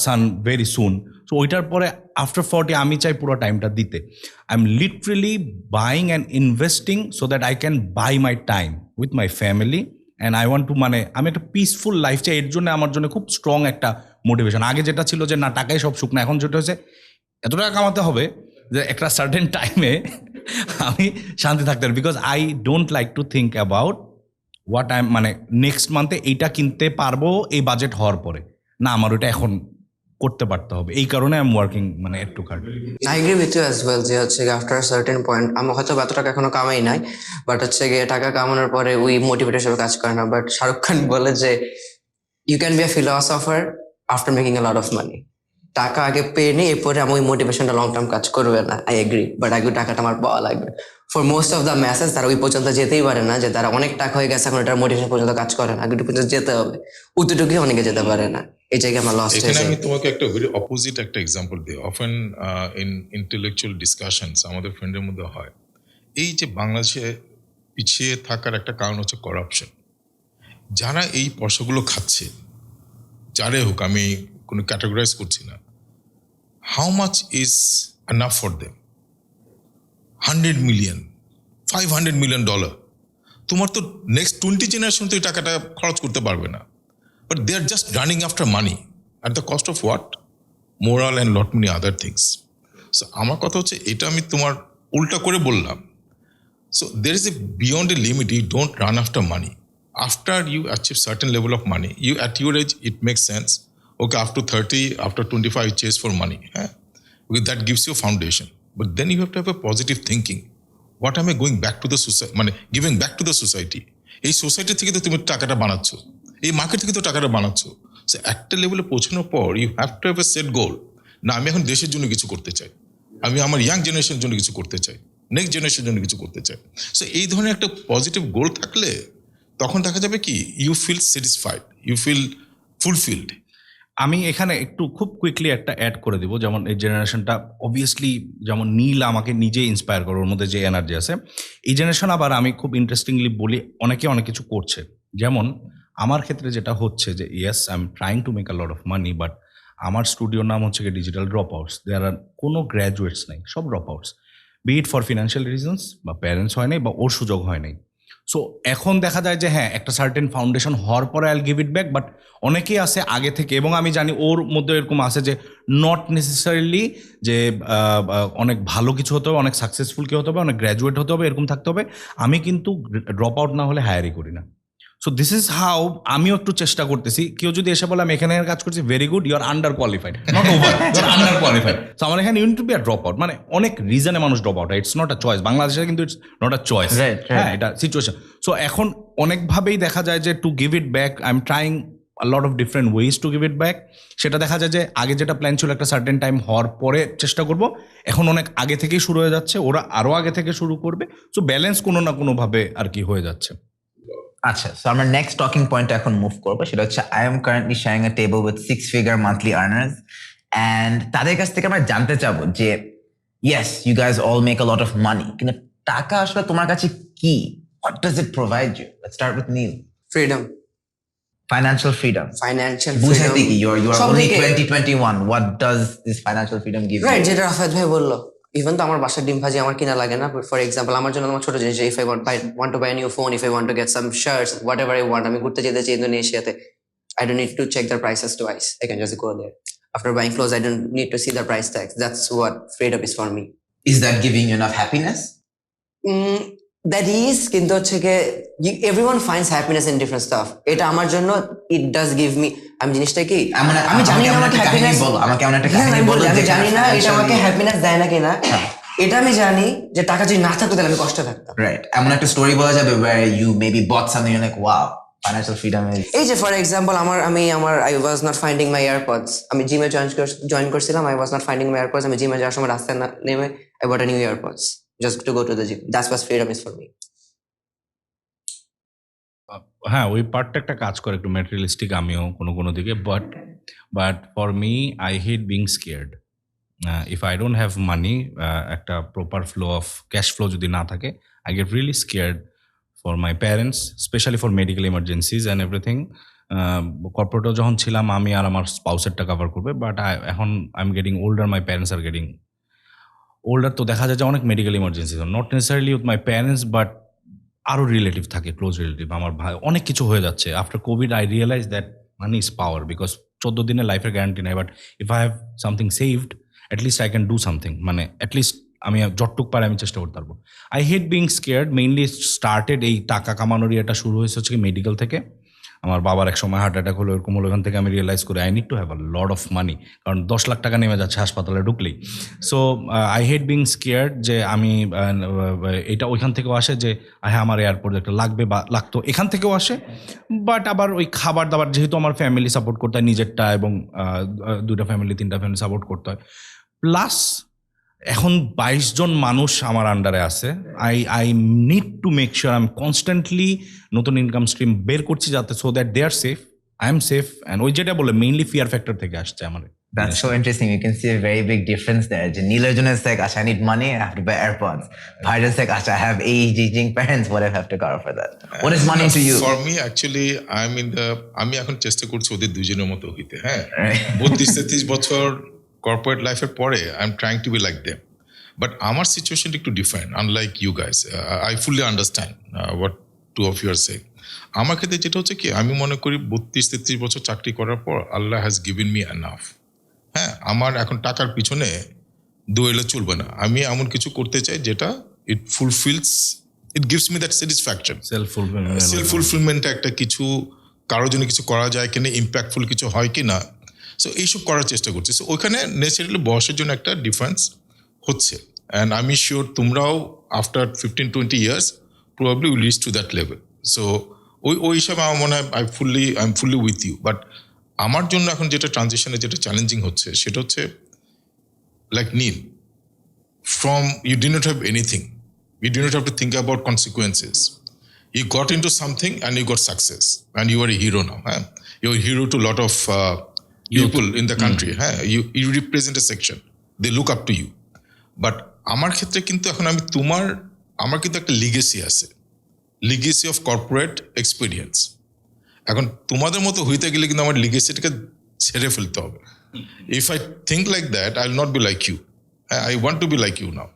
C: son very soon. So ওইটার পরে আফটার 40 আমি চাই পুরো টাইমটা দিতে। I am literally buying and investing so that I can buy my time with my family and I want to মানে আমি একটা পিসফুল লাইফ চাই। এর জন্য আমার জন্য খুব স্ট্রং একটা মোটিভেশন। আগে যেটা ছিল যে না টাকাই সব সুখ না, এখন যেটা হচ্ছে এত টাকা কামাতে হবে যে একটা সার্টেন টাইমে আমি শান্তি থাকতে পারি। Because I don't like to think about what I মানে নেক্সট মান্থে এইটা কিনতে পারবো এই বাজেট হওয়ার পরে, না আমার ওইটা এখন করতে পারতে হবে। এই কারণে আই এম ওয়ার্কিং মানে একটু hard.
B: I agree with you as well যে হচ্ছে আফটার সার্টেন পয়েন্ট আমি হয়তো এত টাকা এখনো কামাই নাই, বাট হচ্ছে গিয়ে টাকা কামানোর পরে ওই মোটিভেটের হিসেবে কাজ করে না। বাট শাহরুখ খান বলে যে you can be a philosopher after making a lot of money. টাকা আগে পেয়ে নিই, এরপরে আমার ওই মোটিভেশনটা লং টার্ম কাজ করবে না। আই এগ্রি, বাট আগে টাকাটা আমার পাওয়া লাগবে। For most of the message তারা ওই পর্যন্ত যেতেই পারে না, যে তারা অনেক টাকা হয়ে গেছে এখন এটার মোটিভেশন পর্যন্ত কাজ করে না। আগে পর্যন্ত যেতে হবে, অতটুকুই অনেকে যেতে পারে না। এই জায়গায় আমার লস
D: এখানে আমি তোমাকে একটা ভেরি অপোজিট একটা এক্সাম্পল দিই। অফেন ইন ইন্টেলেকচুয়াল ডিসকাশনস আমাদের ফ্রেন্ডের মধ্যে হয় এই যে বাংলাদেশে পিছিয়ে থাকার একটা কারণ হচ্ছে করাপশন। যারা এই পয়সাগুলো খাচ্ছে, যারে হোক, আমি কোনো ক্যাটাগরাইজ করছি না, how much is enough for them? 100 million, $500 million. তোমার তো নেক্সট 20 জেনারেশন তো এই টাকাটা খরচ করতে পারবে না। But they are just running after money at the cost of what? Moral and lot many other things. So আমার কথা হচ্ছে এটা আমি তোমার উল্টা করে বললাম। So there is a beyond a limit, you don't run after money. After you achieve certain level of money, you at your age it makes sense. Okay, after 30, after 25 you chase for money. Because that gives you a foundation. But then you have to have a positive thinking. What am I going back to the society? মানে giving back to the society. এই সোসাইটি থেকে তো তুমি টাকাটা বানাচ্ছ, এই মার্কেট থেকে তো টাকাটা বানাচ্ছ। সো একটা লেভেলে পৌঁছানোর পর you have to have a set goal. না আমি এখন দেশের জন্য কিছু করতে চাই, আমি আমার ইয়াং জেনারেশনের জন্য কিছু করতে চাই, নেক্সট জেনারেশনের জন্য কিছু করতে চাই। সো এই ধরনের একটা পজিটিভ গোল থাকলে তখন দেখা যাবে কি you feel satisfied, you feel fulfilled.
C: আমি এখানে একটু খুব কুইকলি একটা অ্যাড করে দিব। যেমন এই জেনারেশনটা অবভিয়াসলি যেমন নীল আমাকে নিজে ইন্সপায়ার করে, ওর মধ্যে যে এনার্জি আছে। এই জেনারেশন আবার আমি খুব ইন্টারেস্টিংলি বলি অনেকে অনেক কিছু করছে। যেমন আমার ক্ষেত্রে যেটা হচ্ছে যে yes I am trying to make a lot of money, but আমার স্টুডিওর নাম হচ্ছে কি digital dropouts. There are কোনো গ্র্যাজুয়েটস নাই, সব dropouts, be it for financial reasons বা প্যারেন্টস হয় নাই বা ওর সুযোগ হয় নাই। সো এখন দেখা যায় যে হ্যাঁ একটা সার্টেন ফাউন্ডেশন হওয়ার পরে আইল গিভ ইট ব্যাক, বাট অনেকেই আছে আগে থেকে, এবং আমি জানি ওর মধ্যে এরকম আছে যে নট নেসেসারিলি যে অনেক ভালো কিছু হতে হবে, অনেক সাকসেসফুল কেউ হতে হবে, অনেক গ্র্যাজুয়েট হতে হবে, এরকম থাকতে হবে। আমি কিন্তু ড্রপ আউট না হলে হায়ারই করি না। সো দিস ইজ হাউ আমিও একটু চেষ্টা করতেছি। কেউ যদি এসে বলে আমি এখানে কাজ করছি, very good, you are underqualified, not over, you are underqualified. So আমার এখানে you need to be a dropout, মানে অনেক রিজনে মানুষ ড্রপ আউট হয়, ইটস নট আ চয়েস। বাংলাদেশে কিন্তু ইটস নট আ চয়েস, হ্যাঁ এটা সিচুয়েশন। সো এখন অনেকভাবেই দেখা যায় যে to give it back I am trying a lot of different ways to give it back. সেটা দেখা যায় যে আগে যেটা প্ল্যান ছিল একটা সার্টেন টাইম হওয়ার পরে চেষ্টা করব, এখন অনেক আগে থেকেই শুরু হয়ে যাচ্ছে, ওরা আরো আগে থেকে শুরু করবে। সো ব্যালেন্স কোনো না কোনো ভাবে আর কি হয়ে যাচ্ছে।
A: আচ্ছা, সো আমরা নেক্সট টকিং পয়েন্ট এখন মুভ করবো, সেটা হচ্ছে I am currently sharing a table with 6 figure monthly earners, and তাদের কাছ থেকে আমরা জানতে চাবো যে yes you guys all make a lot of money, কিন্তু টাকা আসলে তোমার কাছে কি? What does it provide you? Let's start with Neel.
B: Freedom,
A: financial freedom.
B: Financial
A: বুঝাতে
B: ফ্রিডম,
A: কি you are only 2021, what does this financial freedom give you?
B: Right, যেটা রাফাত ভাই বললো ইভেন তো আমার বাসার ডিম ভাজি আমার কিনা লাগে না, ফর এক্সাম্পল আমার জন্য আমার ছোট জিনিস, if I want to buy new phone, if I want to get some shirts, whatever I want, আমি ঘুরতে যেতে চাই ইন্দোনেশিয়াতে, I don't need to check the prices twice. I can just go there. After buying clothes, I don't need to see the price tags. That's what freedom is for me.
A: Is that giving you enough happiness?
B: Mm, that is, কিন্তু হচ্ছে everyone finds happiness in different stuff. এটা আমার জন্য it does give me, আমি জিনিসটা কি আমি জানি না আমাকে happiness
A: বলো, আমাকে এমন একটা
B: হ্যাঁ,
A: কাহিনী
B: আমি
A: বলো
B: বলি, আমি
A: যেটা
B: জানি না এটা আমাকে
A: financially-
B: happiness দেয় না কিনা, এটা আমি জানি যে টাকা যদি না থাকতো তাহলে আমি কষ্ট থাকতাম।
A: Right. এমন একটা স্টোরি বলা যাবে where you maybe bought something you're like, wow, financial freedom is
B: এই যে ফর এক্সাম্পল আমার I was not finding my AirPods, আমি জিমে জয়েন করছিলাম, I was not finding my AirPods, আমি জিমে যাওয়ার সময় রাস্তায় নেমে I bought a new AirPods just to go to the gym, that's what freedom is for me.
C: হ্যাঁ, ওই পার্টটা একটা কাজ করে একটু ম্যাটেরিয়ালিস্টিক আমিও কোনো দিকে, but for me I hate being scared. If I don't have money, একটা proper flow of cash flow যদি না থাকে, I get really scared for my parents, specially for medical emergencies and everything. কর্পোরেটও যখন ছিলাম আমি আর আমার স্পাউসেরটা কাভার করবে, বাট এখন I am getting older, my parents are getting older, তো দেখা যায় যে অনেক medical emergency, not necessarily with my parents, but আরও রিলেটিভ থাকে, ক্লোজ রিলেটিভ, আমার ভাই, অনেক কিছু হয়ে যাচ্ছে। After covid I realise that money is power, because 14 দিনের লাইফের গ্যারান্টি নাই, but if I have something saved, at least I can do something, মানে অ্যাটলিস্ট আমি যতটুক পারে আমি চেষ্টা করতে পারবো। I hate being scared, mainly started এই টাকা কামানোর এটা শুরু হয়েছে হচ্ছে কি মেডিকেল থেকে। আমার বাবার এক সময় হার্ট অ্যাটাক হলো, এরকম হলো, ওখান থেকে আমি রিয়েলাইজ করি I need to have a lot of মানি, কারণ 10 লাখ টাকা নেমে যাচ্ছে হাসপাতালে ঢুকলেই। So I hate being scared যে আমি এটা ওইখান থেকেও আসে যে হ্যাঁ আমার এয়ারপোর্ট একটা লাগবে বা লাগতো, এখান থেকেও আসে। বাট আবার ওই খাবার দাবার, যেহেতু আমার ফ্যামিলি সাপোর্ট করতে হয় নিজেরটা, এবং 2টা ফ্যামিলি 3টা ফ্যামিলি সাপোর্ট করতে হয়, প্লাস এখন 22 জন মানুষ আমার আন্ডারে আছে। I need to make sure I am constantly নতুন ইনকাম স্ট্রিম বের করছি, যাতে so that they are safe, I am safe. And ওই যেটা বলে মেইনলি ফিয়ার ফ্যাক্টর থেকে আসছে আমার।
A: That's so interesting. You can see a very big difference there. Neeler is like, Asha, I need money, I have to buy AirPods. Bhaijan's like, Asha, I have aging parents, what if I have to cover for that? What is money to you?
D: For me, actually, আমি এখন চেষ্টা করছি ওদের দুজনের মতো হইতে, হ্যাঁ।
A: Right.
D: 32-33 বছর কর্পোরেট লাইফের পরে I am trying to be like them, but আমার সিচুয়েশন একটু different, unlike you guys. I fully understand what two of you are saying. আমার ক্ষেত্রে যেটা হচ্ছে কি, আমি মনে করি 32-33 বছর চাকরি করার পর আল্লাহ হ্যাজ গিভেন মি এনাফ। হ্যাঁ, আমার এখন টাকার পিছনে দৌড়লে চলবে না, আমি এমন কিছু করতে চাই যেটা it fulfils, it gives me that satisfaction, self fulfilment, একটা কিছু কারোর জন্য কিছু করা যায় কিনা, ইম্প্যাক্টফুল কিছু হয় কি না, সো এইসব করার চেষ্টা করছি। সো ওইখানে ন্যাচারালি বয়সের জন্য একটা ডিফারেন্স হচ্ছে, অ্যান্ড আমি শিওর তোমরাও after 15-20 years probably will reach to that level. So ওই হিসাবে আমার মনে হয় I am fully with you. But আমার জন্য এখন যেটা ট্রানজিশনে যেটা চ্যালেঞ্জিং হচ্ছে সেটা হচ্ছে like Neel, from you did not have anything, you did not have to think about consequences, you got into something and you got success and you are a hero now, huh? You're a hero to a lot of people in the country, huh? You represent a section, they look up to you. But আমার ক্ষেত্রে কিন্তু এখন আমার কিন্তু একটা লিগেসি আছে, লিগেসি অফ কর্পোরেট এক্সপিরিয়েন্স। এখন তোমাদের মতো হইতে গেলে কিন্তু আমার লিগেসিটাকে ছেড়ে ফেলতে হবে। If I think like that I will not be like you, I want to be like you now.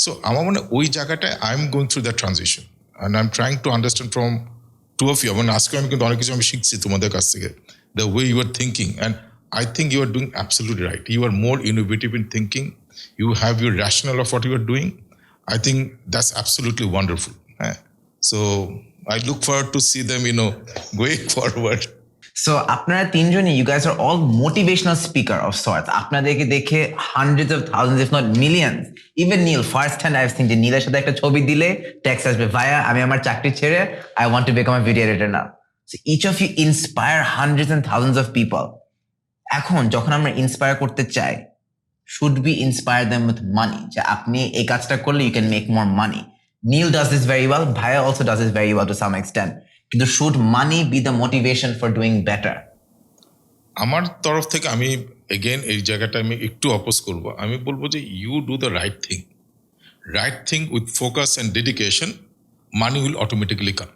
D: So আমার মনে ওই জায়গাটায় I am going through that transition and I am trying to understand from two of you. মানে আজকে আমি কিন্তু অনেক কিছু আমি শিখছি তোমাদের কাছ থেকে, the way you are thinking, and I think you are doing absolutely right. You are more innovative in thinking, you have your rational of what you are doing. I think that's absolutely wonderful, হ্যাঁ। So I look forward to see them going forward.
A: So আপনারা তিনজনই, you guys are all motivational speaker of sorts. আপনাদেরকে দেখে hundreds of thousands if not millions, even Neil, first hand I've seen যে নীলের সাথে একটা ছবি দিলে টেক্সট আসবে, ভাইয়া আমি আমার চাকরি ছেড়ে I want to become a video editor now. So each of you inspire hundreds and thousands of people. এখন যখন আমরা ইন্সপায়ার করতে চাই, should we inspire them with money? যে আপনি এই কাজটা করলে you can make more money. Neil does this very well, ভাইয়া also does this very well to some extent. কিন্তু should money be the motivation for doing better?
D: আমার তরফ থেকে আমি এগেন এই জায়গাটা আমি একটু অপোজ করব। আমি বলবো যে you do the right thing with focus and dedication, money will automatically come.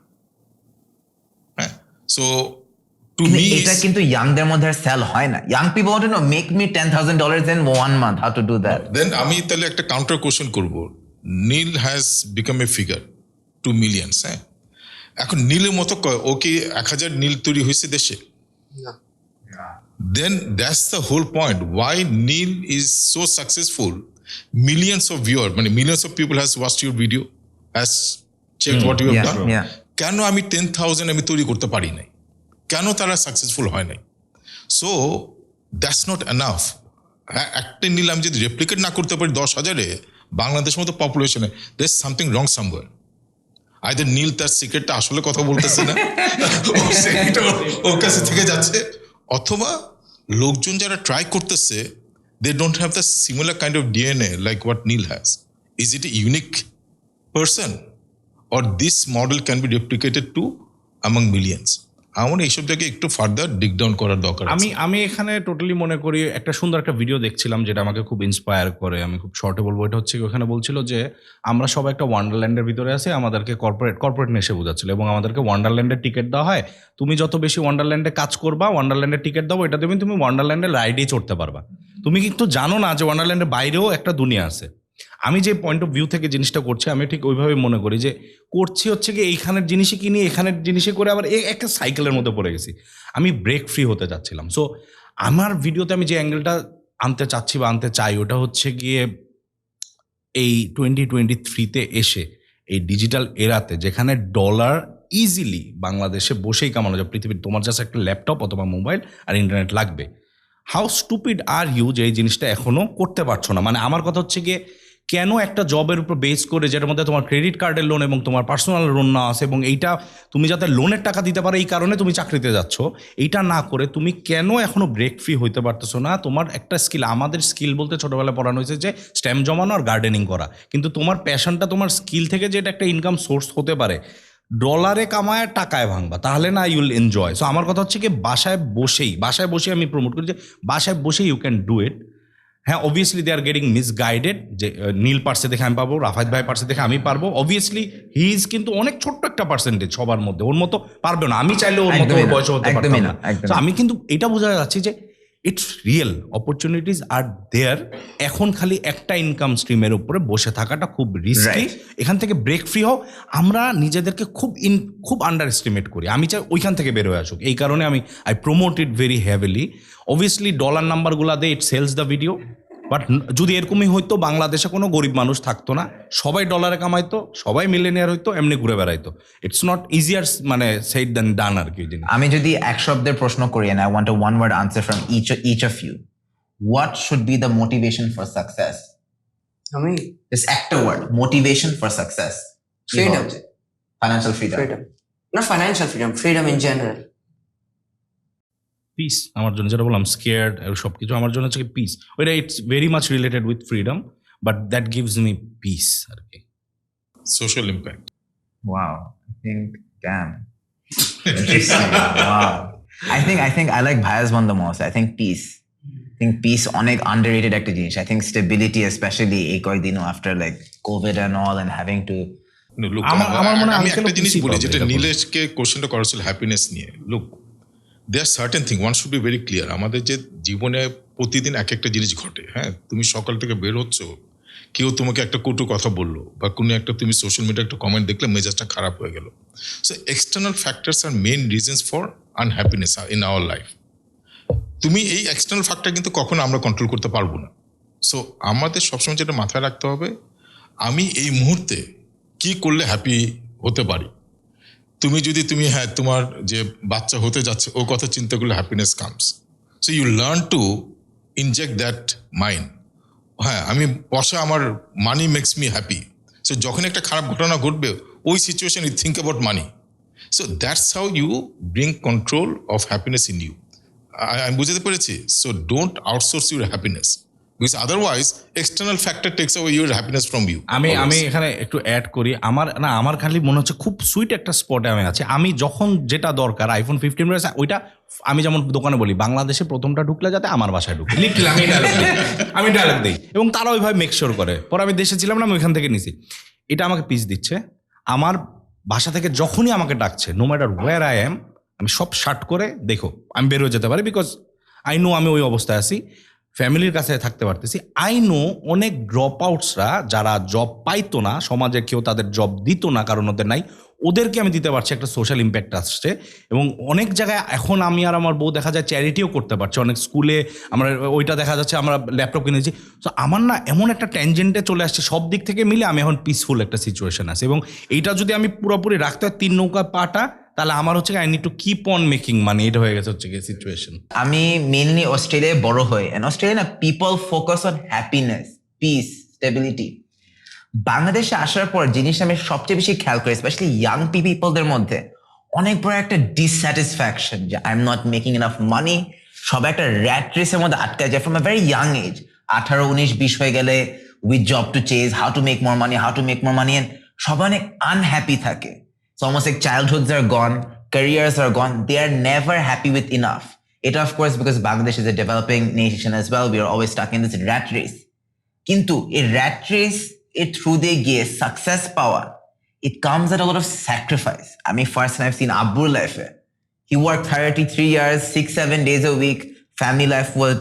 D: হ্যাঁ, সো টু মি
A: এটা কিন্তু ইয়াংদের মধ্যে সেল হয় না। Young people want to know make me $10,000 in 1 month, how to do that?
D: Then আমি তাহলে একটা কাউন্টার কোশ্চেন করব। Neil has become a figure 2 million, হ্যাঁ, এখন নীলের মতো ওকে 1000 নীল তৈরি হয়েছে দেশে?
B: না।
D: Then that's the whole point. Why Neil is so successful? Millions of viewers, millions of people has watched your video, has checked what you have done.
A: Yeah.
D: কেন আমি 10,000 আমি তৈরি করতে পারি নাই? কেন তারা সাকসেসফুল হয় নাই? So that's not enough. একটা নীল আমি যদি রেপ্লিকেট না করতে পারি 10,000-এ, বাংলাদেশের মতো পপুলেশনে, there is something wrong somewhere. Either Neil তার সিক্রেটটা আসলে কথা বলতেছে না, ওর কাছে থেকে যাচ্ছে, অথবা লোকজন যারা ট্রাই করতেছে they don't have the similar kind of DNA like what Neil has. Is it a unique person or this model can be replicated to among millions? আমার এইসব জায়গায় একটু ফার্দার ডিগ ডাউন করার দরকার আছে।
C: আমি এখানে টোটালি মনে করি একটা সুন্দর একটা ভিডিও দেখছিলাম যেটা আমাকে খুব ইন্সপায়ার করে, আমি খুব শর্টে বলবো। এটা হচ্ছে ওখানে বলছিল যে আমরা সবাই একটা ওয়ান্ডারল্যান্ডের ভিতরে আছি, আমাদেরকে কর্পোরেট নেশে বোঝাচ্ছিল এবং আমাদেরকে ওয়ান্ডারল্যান্ডের টিকিট দেওয়া হয়, তুমি যত বেশি ওয়ান্ডারল্যান্ডে কাজ করবা, ওয়ান্ডারল্যান্ডের টিকিট দেবো, এটা দেবেন, তুমি ওয়ান্ডারল্যান্ডের রাইডেই চড়তে পারবা। তুমি কিন্তু জানো না যে ওয়ান্ডারল্যান্ডের বাইরেও একটা দুনিয়া আছে। আমি যে পয়েন্ট অফ ভিউ থেকে জিনিসটা করছি, আমি ঠিক ওইভাবে মনে করি যে করছি হচ্ছে কি এইখানের জিনিসই কিনি, এখানের জিনিসে করে আবার একটা সাইকেলের মধ্যে পড়ে গেছি। আমি ব্রেক ফ্রি হতে চাচ্ছিলাম। সো আমার ভিডিওতে আমি যে অ্যাঙ্গেলটা আনতে চাচ্ছি বা আনতে চাই, ওটা হচ্ছে গিয়ে এই 2023-তে এসে এই ডিজিটাল এরাতে যেখানে ডলার ইজিলি বাংলাদেশে বসেই কামানো যায়, পৃথিবীর তোমার জাস্ট একটা ল্যাপটপ অথবা মোবাইল আর ইন্টারনেট লাগবে। হাউ স্টুপিড আর ইউ যে এই জিনিসটা এখনো করতে পারছো না? মানে আমার কথা হচ্ছে গিয়ে কেন একটা জবের উপর বেস করে, যেটার মধ্যে তোমার ক্রেডিট কার্ডের লোন এবং তোমার পার্সোনাল লোন না আছে, এবং এইটা তুমি যাতে লোনের টাকা দিতে পারো এই কারণে তুমি চাকরিতে যাচ্ছ, এইটা না করে তুমি কেন এখনো ব্রেক ফ্রি হইতে পারতেছো না? তোমার একটা স্কিল, আমাদের স্কিল বলতে ছোটবেলায় পড়ানো হয়েছে যে স্ট্যাম্প জমানো আর গার্ডেনিং করা, কিন্তু তোমার প্যাশনটা তোমার স্কিল থেকে যেটা একটা ইনকাম সোর্স হতে পারে, ডলারে কামায় টাকায় ভাঙবা, তাহলে না ইউল এনজয়। সো আমার কথা হচ্ছে কি বাসায় বসেই আমি প্রমোট করি যে বাসায় বসেই ইউ ক্যান ডু ইট। হ্যাঁ, obviously they are getting misguided, যে নীল পার্সে দেখে আমি পারবো, রাফাত ভাই পার্সে দেখে আমি পারবো। অবভিয়াসলি হি ইজ কিন্তু অনেক ছোট্ট একটা পার্সেন্টেজ সবার মধ্যে, ওর মতো পারবে না, আমি চাইলে ওর মতো ওর বয়স হতে পারতাম না। তো আমি কিন্তু এটা বোঝা যাচ্ছি যে ইটস রিয়েল, অপরচুনিটিস আর দেয়ার। এখন খালি একটা ইনকাম স্ট্রিমের উপরে বসে থাকাটা খুব রিস্কি। এখান থেকে ব্রেক ফ্রি হও। আমরা নিজেদেরকে খুব আন্ডার এস্টিমেট করি। আমি চাই ওইখান থেকে বের হয়ে আসুক, এই কারণে I promote it very heavily. Obviously dollar নাম্বারগুলো দে, ইট সেলস দ্য ভিডিও, বাট যদি এরকমই হইতো বাংলাদেশে কোনো গরিব মানুষ থাকতো না, সবাই ডলারে কামাইতো, সবাই মিলিয়নিয়ার হইতো, এমনি ঘুরে বেড়াইতো। ইটস নট ইজিয়ার মানে সেড দেন ডান আর কি।
A: আমি যদি এক শব্দের প্রশ্ন করি, and I want a one word answer from each of you, what should be the motivation for success?
B: আমি
A: Just একটা word, motivation for success.
B: Freedom.
A: Financial freedom.
B: Not financial freedom in general.
C: Piece আমার জন্য, যেটা বললাম স্কেয়ার্ড সব কিছু আমার জন্য হচ্ছে পিস। ওইটা it's very much related with freedom, but that gives me peace আর কি।
D: Social impact.
A: Wow, I think, damn. Interesting. Wow. I think I like Bhaya's one the most. I think peace. I think peace অনেক underrated একটা জিনিস. I think stability, especially এই কয়েকদিনও after like COVID and all, and having to
C: আমার মনে হয়
D: আমি একটা জিনিস বলি, যেটা নীলেশকে কোশ্চেনটা করা ছিল হ্যাপিনেস নিয়ে। Look, there certain thing one should be very clear. আমাদের যে জীবনে প্রতিদিন এক একটা জিনিস ঘটে, হ্যাঁ, তুমি সকাল থেকে বের হচ্ছ, কেউ তোমাকে একটা কটু কথা বললো, বা কোনো একটা তুমি সোশ্যাল মিডিয়া একটা কমেন্ট দেখলে মেজাজটা খারাপ হয়ে গেল। So external factors are main reasons for unhappiness in our life. তুমি এই এক্সটার্নাল ফ্যাক্টর কিন্তু কখনো আমরা কন্ট্রোল করতে পারবো না। সো আমাদের সবসময় যেটা মাথায় রাখতে হবে, আমি এই মুহূর্তে কি করলে হ্যাপি হতে পারি। তুমি হ্যাঁ, তোমার যে বাচ্চা হতে যাচ্ছে ও কথা চিন্তা করলে happiness comes. So you learn to inject that mind. হ্যাঁ, আমি পয়সা, আমার money makes me happy. So যখন একটা খারাপ ঘটনা ঘটবে, ওই situation you think about money. So that's how you bring control of happiness in you. আমি বুঝতে পেরেছি। So don't outsource your happiness, because otherwise external factor takes away your happiness from you.
C: আমি এখানে একটু অ্যাড করি। আমার খালি মনে হচ্ছে খুব সুইট একটা স্পটে আমি আছি। আমি যখন যেটা দরকার iPhone 15 রয়েছে, ওইটা আমি যেমন দোকানে বলি বাংলাদেশে প্রথমটা ঢুকলে যাতে আমার বাসায় ঢুকে, লিখলে আমি ডায়লগ দিই এবং তারা ওইভাবে মেকশোর করে। পরে আমি দেশে ছিলাম না, আমি ওইখান থেকে নিছি। এটা আমাকে পিস দিচ্ছে। আমার বাসা থেকে যখনই আমাকে ডাকছে, no matter where I am, আমি সব শার্ট করে দেখো আমি বের হয়ে যেতে পারি, বিকজ আই নো আমি ওই অবস্থায় আছি, ফ্যামিলির কাছে থাকতে পারতেছি। আই নো অনেক ড্রপ আউটসরা যারা জব পাইতো না, সমাজে কেউ তাদের জব দিত না কারণ ওদের নাই, ওদেরকে আমি দিতে পারছি, একটা সোশ্যাল ইম্প্যাক্ট আসছে। এবং অনেক জায়গায় এখন আমি আর আমার বউ দেখা যায় চ্যারিটিও করতে পারছি, অনেক স্কুলে আমরা ওইটা দেখা যাচ্ছে, আমরা ল্যাপটপ কিনেছি। সো আমার না এমন একটা ট্যানজেন্টে চলে আসছে, সব দিক থেকে মিলে আমি এখন পিসফুল একটা সিচুয়েশন আছে। এবং এইটা যদি আমি পুরোপুরি রাখতে হয় 3 নৌকা পাটা, তাহলে আমার হচ্ছে I need to keep on making মানি, এটা হয়ে গেছে হচ্ছে গিয়ে সিচুয়েশন।
A: আমি মেনলি অস্ট্রেলিয়ায় বড় হই, এন্ড অস্ট্রেলিয়া না people focus on happiness, piece, stability. বাংলাদেশে আসার পর জিনিসটা আমি সবচেয়ে বেশি খেয়াল করি, স্পেশালি ইয়াং পিপলদের মধ্যে অনেক বড় একটা ডিসস্যাটিসফ্যাকশন, যে I am not making enough money. সবাই একটা র্যাট রেসের মধ্যে আটকে যায় from a very young age. 18, 19, 20 হয়ে গেলে with job to chase, how to make more money, how to make more money, and সবাই অনেক আনহ্যাপি থাকে। So almost like childhoods are gone, careers are gone, they are never happy with enough. It of course because Bangladesh is a developing nation as well, we are always stuck in this rat race. Kintu a rat race, it through the gay success power, it comes at a lot of sacrifice. I mean, first time I've seen Abu's life. He worked 33 years, 6-7 days a week. Family life would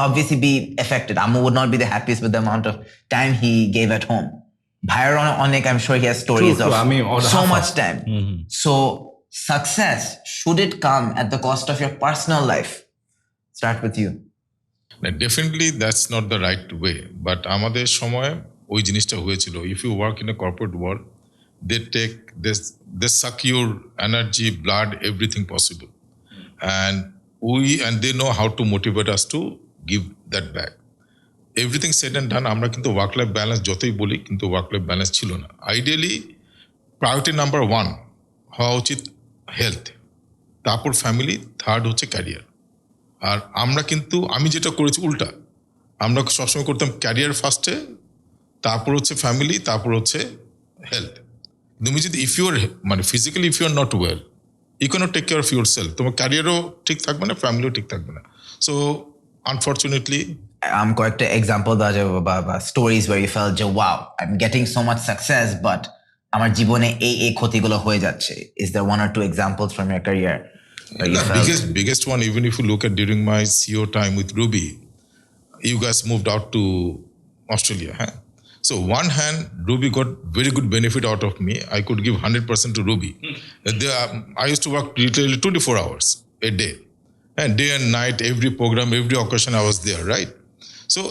A: obviously be affected. Amu would not be the happiest with the amount of time he gave at home. Bhair Onek, I'm sure he has stories
C: True,
A: of
C: I mean,
A: so much time. So success, should it come at the cost of your personal life? Start with you.
D: Definitely that's not the right way, but আমাদের সময় ওই জিনিসটা হয়েছিল। If you work in a corporate world, they take they suck your energy, blood, everything possible, and they know how to motivate us to give that back. Everything said and done, আমরা কিন্তু ওয়ার্ক লাইফ ব্যালেন্স যতই বলি, কিন্তু ওয়ার্ক লাইফ ব্যালেন্স ছিল না। আইডিয়ালি প্রায়োরিটি নাম্বার 1 হওয়া উচিত হেলথ, তারপর ফ্যামিলি, থার্ড হচ্ছে ক্যারিয়ার। আর আমরা কিন্তু, আমি যেটা করেছি উল্টা, আমরা সবসময় করতাম ক্যারিয়ার ফার্স্টে, তারপর হচ্ছে ফ্যামিলি, তারপর হচ্ছে হেলথ। তুমি যদি ইফ ইউর মানে physically if you are not well, you can't take care of yourself, তোমার ক্যারিয়ারও ঠিক থাকবে না, ফ্যামিলিও ঠিক থাকবে না। সো আনফর্চুনেটলি
A: কয়েকটা এক্সাম্পল দেওয়া যাবে বা স্টোরিজ where you felt যে wow, I'm getting so much success, but আমার জীবনে এই ক্ষতিগুলো হয়ে যাচ্ছে. Is there 1 or 2 examples from your career?
D: The biggest one, even if you look at during my CEO time with Ruby, you guys moved out to Australia. Huh? So one hand, Ruby got very good benefit out of me. I could give 100% to Ruby. I used to work literally 24 hours a day. And day and night, every program, every occasion I was there, right? So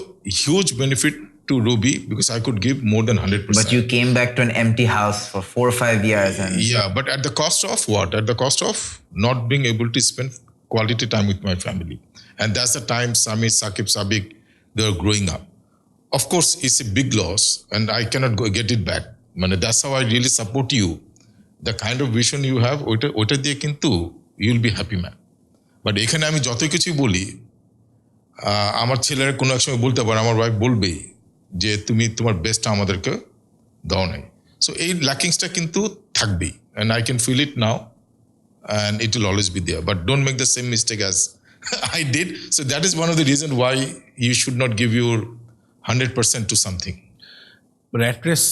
D: huge benefit to Ruby because I could give more than 100%.
A: But you came back to an empty house for 4 or 5 years.
D: Yeah, but at the cost of what? At the cost of not being able to spend quality time with my family. And that's the time Sameer, Saqib, Sabiq, they were growing up. Of course, it's a big loss and I cannot get it back. That's how I really support you. The kind of vision you have, ওটা দিয়ে কিন্তু you'll be happy man. But এখানে আমি যত কিছুই বলি, আমার ছেলেরা কোনো এক সময় বলতে পারে, আমার ওয়াইফ বলবেই যে তুমি তোমার বেস্টটা আমাদেরকে দাও নাই। সো এই ল্যাকিংসটা কিন্তু থাকবেই, and I can feel it now and it will always be there, but don't make the same mistake as I did. So that is one of the reason why you should not give your 100% to something.
C: Rat race,